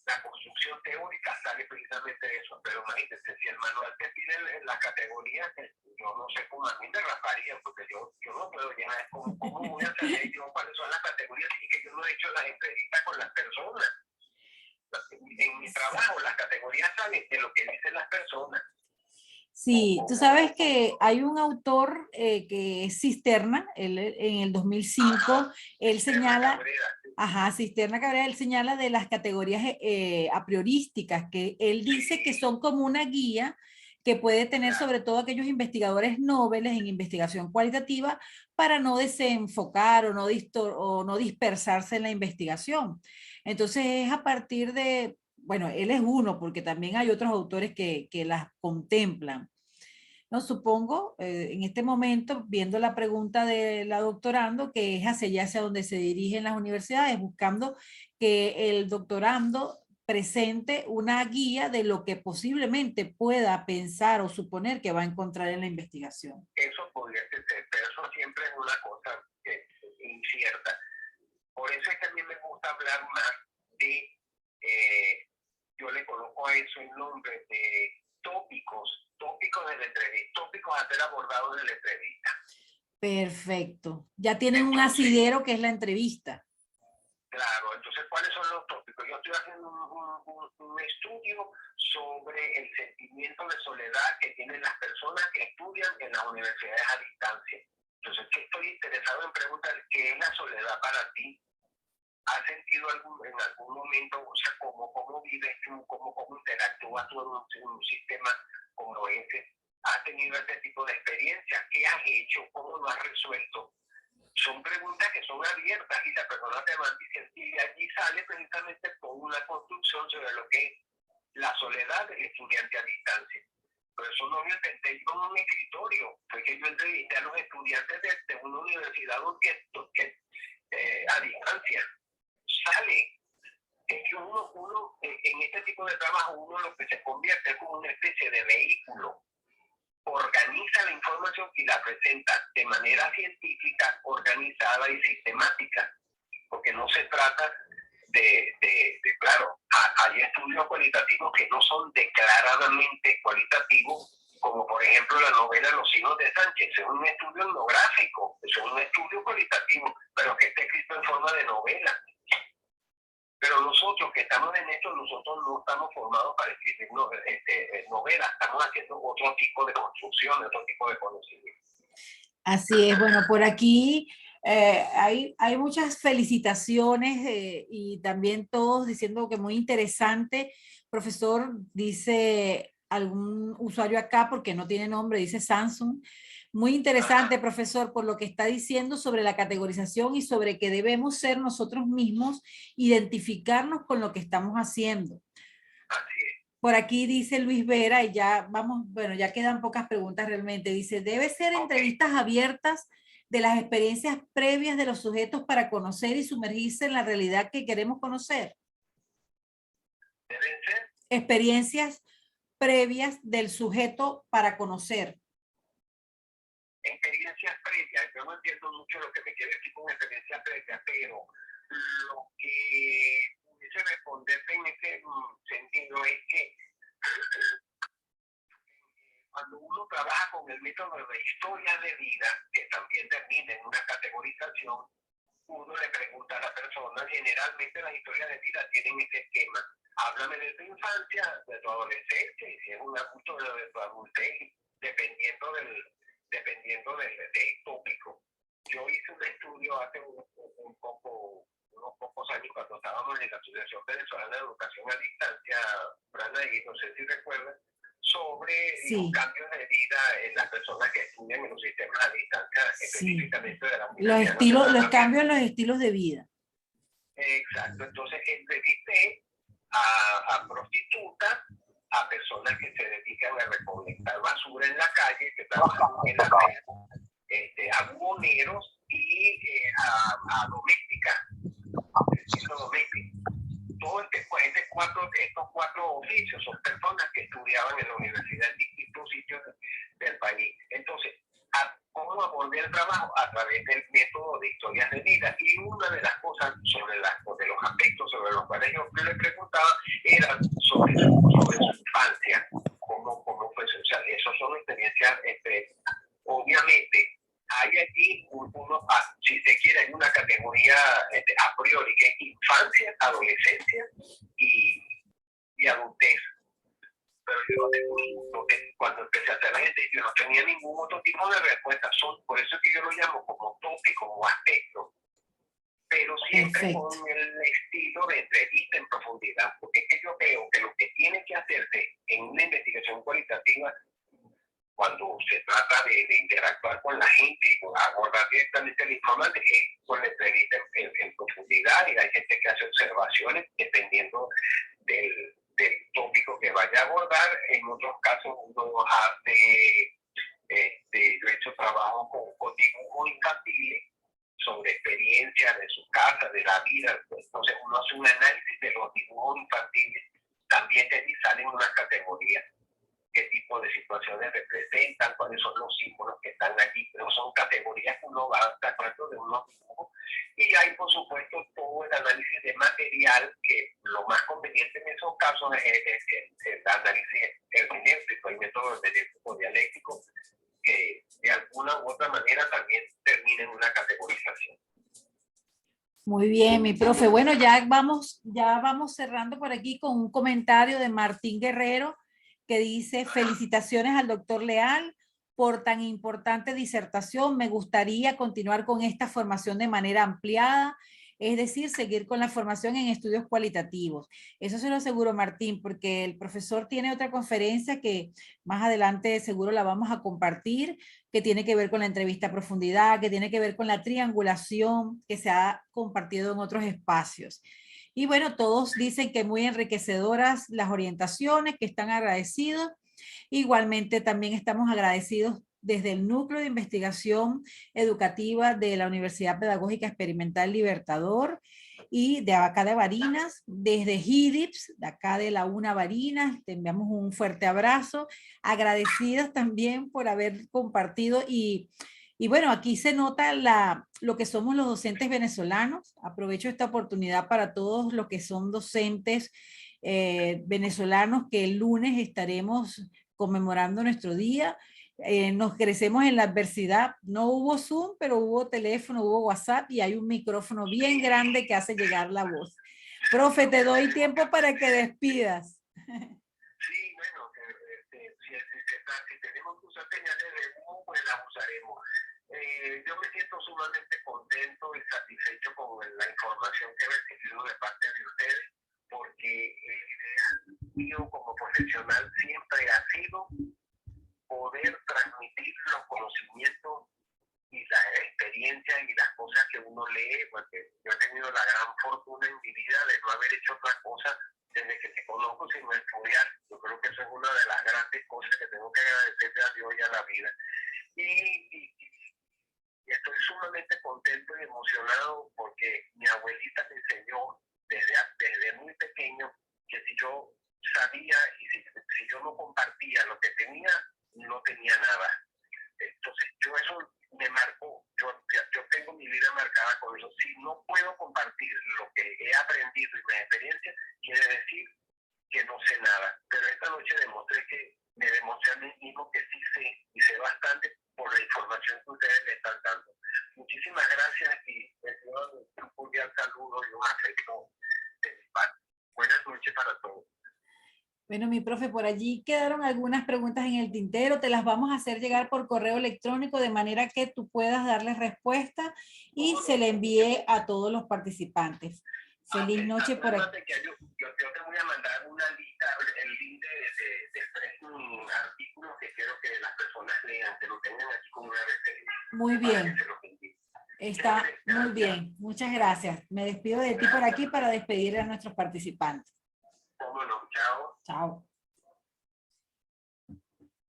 La construcción teórica sale precisamente de eso, pero imagínense, si el manual te pide las categorías, yo no sé cómo a mí me rasparía, porque yo no puedo llenar, ¿cómo voy a saber yo cuáles son las categorías? Y que yo no he hecho las entrevistas con las personas. En mi trabajo, las categorías salen de lo que dicen las personas. Sí, tú sabes que hay un autor que es Cisterna, él, en el 2005, él señala, Cisterna Cabrera, él señala de las categorías a priorísticas, que él dice que son como una guía que puede tener sobre todo aquellos investigadores noveles en investigación cualitativa para no desenfocar o no dispersarse en la investigación. Entonces es a partir de, bueno, él es uno porque también hay otros autores que las contemplan. No, supongo, en este momento, viendo la pregunta de la doctorando, que es hacia donde se dirigen las universidades, buscando que el doctorando presente una guía de lo que posiblemente pueda pensar o suponer que va a encontrar en la investigación. Eso podría ser, pero eso siempre es una cosa incierta. Por eso es que a mí me gusta hablar más de, yo le coloco a eso el nombre de tópicos de la entrevista, tópicos a ser abordados en la entrevista. Perfecto. Ya tienen un asidero que es la entrevista. Claro, entonces, ¿cuáles son los tópicos? Yo estoy haciendo un estudio sobre el sentimiento de soledad que tienen las personas que estudian en las universidades a distancia. Entonces, ¿qué estoy interesado en preguntar? ¿Qué es la soledad para ti? ¿Has sentido en algún momento, o sea, cómo vives tú, cómo interactúas tú en un sistema como ese? ¿Has tenido este tipo de experiencia? ¿Qué has hecho? ¿Cómo lo has resuelto? Son preguntas que son abiertas y la persona te va a decir, y de allí sale precisamente toda una construcción sobre lo que es la soledad del estudiante a distancia. Por eso no me intenté yo en un escritorio, fue que yo entrevisté a los estudiantes de una universidad que a distancia. Sale, es que uno en este tipo de trabajo, uno lo que se convierte es como una especie de vehículo. Organiza la información y la presenta de manera científica, organizada y sistemática, porque no se trata claro, hay estudios cualitativos que no son declaradamente cualitativos, como por ejemplo la novela Los hijos de Sánchez, es un estudio etnográfico, es un estudio cualitativo, pero que está escrito en forma de novela. Pero nosotros que estamos en esto, nosotros no estamos formados para escribir novelas, estamos haciendo otro tipo de construcción, otro tipo de conocimiento. Así es, bueno, por aquí hay muchas felicitaciones y también todos diciendo que muy interesante. Profesor, dice algún usuario acá, porque no tiene nombre, dice Samsung. Muy interesante, profesor, por lo que está diciendo sobre la categorización y sobre que debemos ser nosotros mismos, identificarnos con lo que estamos haciendo. Así es. Por aquí dice Luis Vera, y ya vamos, bueno, ya quedan pocas preguntas realmente. Dice, ¿debe ser entrevistas abiertas de las experiencias previas de los sujetos para conocer y sumergirse en la realidad que queremos conocer. Deben ser Experiencias previas del sujeto para conocer. experiencias previas. Yo no entiendo mucho lo que me quiere decir con experiencias previas, pero lo que pudiese responderte en ese sentido es que cuando uno trabaja con el método de historia de vida, que también termina en una categorización, uno le pregunta a la persona, generalmente las historias de vida tienen ese esquema. Háblame de tu infancia, de tu adolescencia, y si es un adulto, de tu adultez, dependiendo del tópico. Yo hice un estudio hace unos pocos años cuando estábamos en la Asociación Venezolana de Educación a Distancia, Branaí, no sé si recuerdan, sobre los cambios de vida en las personas que estudian en los sistemas a distancia, específicamente de la universidad. Los cambios en los estilos de vida. Exacto, entonces entrevisté a prostitutas, a personas que se dedican a recolectar basura en la calle, que trabajan en la red, a buhoneros y a domésticas, todos estos cuatro oficios son personas que estudiaban en la universidad en distintos sitios del país. Entonces, ¿cómo abordé el trabajo? A través del método de historias de vida. Y una de las cosas de los aspectos sobre los cuales yo le preguntaba era sobre su infancia, cómo fue social. Esas son experiencias, obviamente, hay allí si se quiere, en una categoría a priori, que es infancia, adolescencia y adultez. Pero yo cuando empecé a hacer la gente, yo no tenía ningún otro tipo de respuesta. Por eso es que yo lo llamo como tópico o aspecto. Pero siempre con el estilo de entrevista en profundidad. Porque es que yo veo que lo que tiene que hacerse en una investigación cualitativa, cuando se trata de interactuar con la gente y abordar directamente el informante, es con la entrevista en profundidad, y hay gente que hace observaciones dependiendo del tópico que vaya a abordar. En otros casos uno hace, yo he hecho trabajo con dibujos infantiles sobre experiencias de su casa, de la vida. Entonces uno hace un análisis de los dibujos infantiles. También salen unas categorías, qué tipo de situaciones representan, cuáles son los símbolos que están allí, pero son categorías que uno va sacando de unos dibujos. Y hay, por supuesto, todo el análisis de material, que lo más conveniente en esos casos es el análisis hermenéutico, el método hermenéutico dialéctico, que de alguna u otra manera también termina en una categorización. Muy bien, mi profe. Bueno, ya vamos cerrando por aquí con un comentario de Martín Guerrero, que dice: felicitaciones al doctor Leal por tan importante disertación. Me gustaría continuar con esta formación de manera ampliada, es decir, seguir con la formación en estudios cualitativos. Eso se lo aseguro, Martín, porque el profesor tiene otra conferencia que más adelante seguro la vamos a compartir, que tiene que ver con la entrevista a profundidad, que tiene que ver con la triangulación que se ha compartido en otros espacios. Y bueno, todos dicen que muy enriquecedoras las orientaciones, que están agradecidos. Igualmente también estamos agradecidos desde el Núcleo de Investigación Educativa de la Universidad Pedagógica Experimental Libertador y de acá de Barinas, desde HIDIPS, de acá de la UNA Barinas, te enviamos un fuerte abrazo, agradecidas también por haber compartido y bueno, aquí se nota lo que somos los docentes venezolanos. Aprovecho esta oportunidad para todos los que son docentes venezolanos, que el lunes estaremos conmemorando nuestro día. Nos crecemos en la adversidad. No hubo Zoom, pero hubo teléfono, hubo WhatsApp y hay un micrófono bien grande que hace llegar la voz. Profe, te doy tiempo para que despidas. Sí, bueno, si tenemos que usar señales de humo, pues las usaremos. Yo me siento sumamente contento y satisfecho con la información que he recibido de parte de ustedes, porque el ideal mío como profesional siempre ha sido poder transmitir los conocimientos y las experiencias y las cosas que uno lee, porque yo he tenido la gran fortuna en mi vida de no haber hecho otra cosa desde que te conozco sino estudiar. Yo creo que eso es una de las grandes cosas que tengo que agradecerle a Dios y a la vida. Y estoy sumamente contento y emocionado porque mi abuelita me enseñó desde muy pequeño que si yo sabía y si yo no compartía lo que tenía, no tenía nada. Entonces, eso me marcó. Yo tengo mi vida marcada con eso. Si no puedo compartir lo que he aprendido y mi experiencia, quiere decir que no sé nada. Pero esta noche me demostré a mí mismo que sí sé, y sé bastante por la información que ustedes me están dando. Muchísimas gracias y reciban un cordial saludo y un afecto de mi parte. Buenas noches para todos. Bueno, mi profe, por allí quedaron algunas preguntas en el tintero, te las vamos a hacer llegar por correo electrónico de manera que tú puedas darles respuesta y se le envíe a todos los participantes. Feliz noche por aquí. Yo te voy a mandar una lista, el link de 3 artículos que quiero que las personas lean, que lo tengan aquí como una referencia. Muy bien. Está muy bien. Muchas gracias. Me despido de ti por aquí para despedir a nuestros participantes. Cómo no, chao. Chao.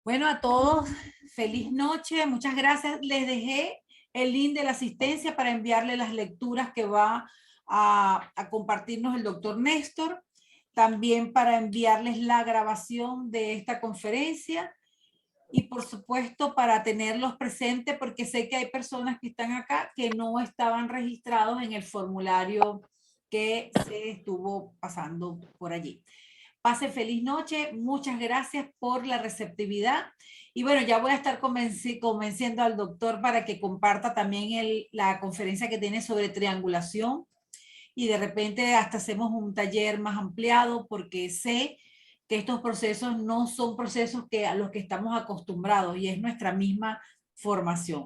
Bueno, a todos, feliz noche. Muchas gracias. Les dejé el link de la asistencia para enviarle las lecturas que va a compartirnos el doctor Néstor. También para enviarles la grabación de esta conferencia. Y por supuesto para tenerlos presentes porque sé que hay personas que están acá que no estaban registrados en el formulario que se estuvo pasando por allí. Pase feliz noche, muchas gracias por la receptividad. Y bueno, ya voy a estar convenciendo al doctor para que comparta también la conferencia que tiene sobre triangulación y de repente hasta hacemos un taller más ampliado porque sé que estos procesos no son procesos a los que estamos acostumbrados y es nuestra misma formación.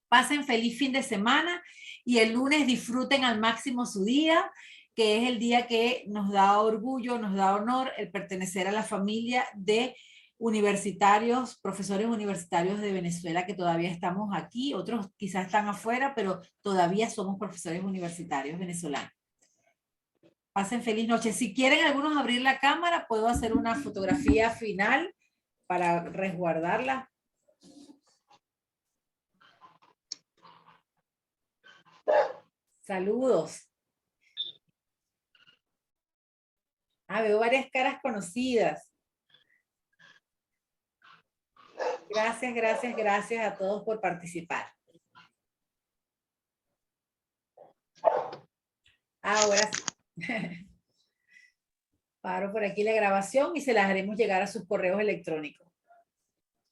Pasen feliz fin de semana y el lunes disfruten al máximo su día, que es el día que nos da orgullo, nos da honor el pertenecer a la familia de universitarios, profesores universitarios de Venezuela que todavía estamos aquí, otros quizás están afuera, pero todavía somos profesores universitarios venezolanos. Pasen feliz noche. Si quieren algunos abrir la cámara, puedo hacer una fotografía final para resguardarla. Saludos. Veo varias caras conocidas. Gracias, gracias, gracias a todos por participar. Ahora sí. Paro por aquí la grabación y se las haremos llegar a sus correos electrónicos.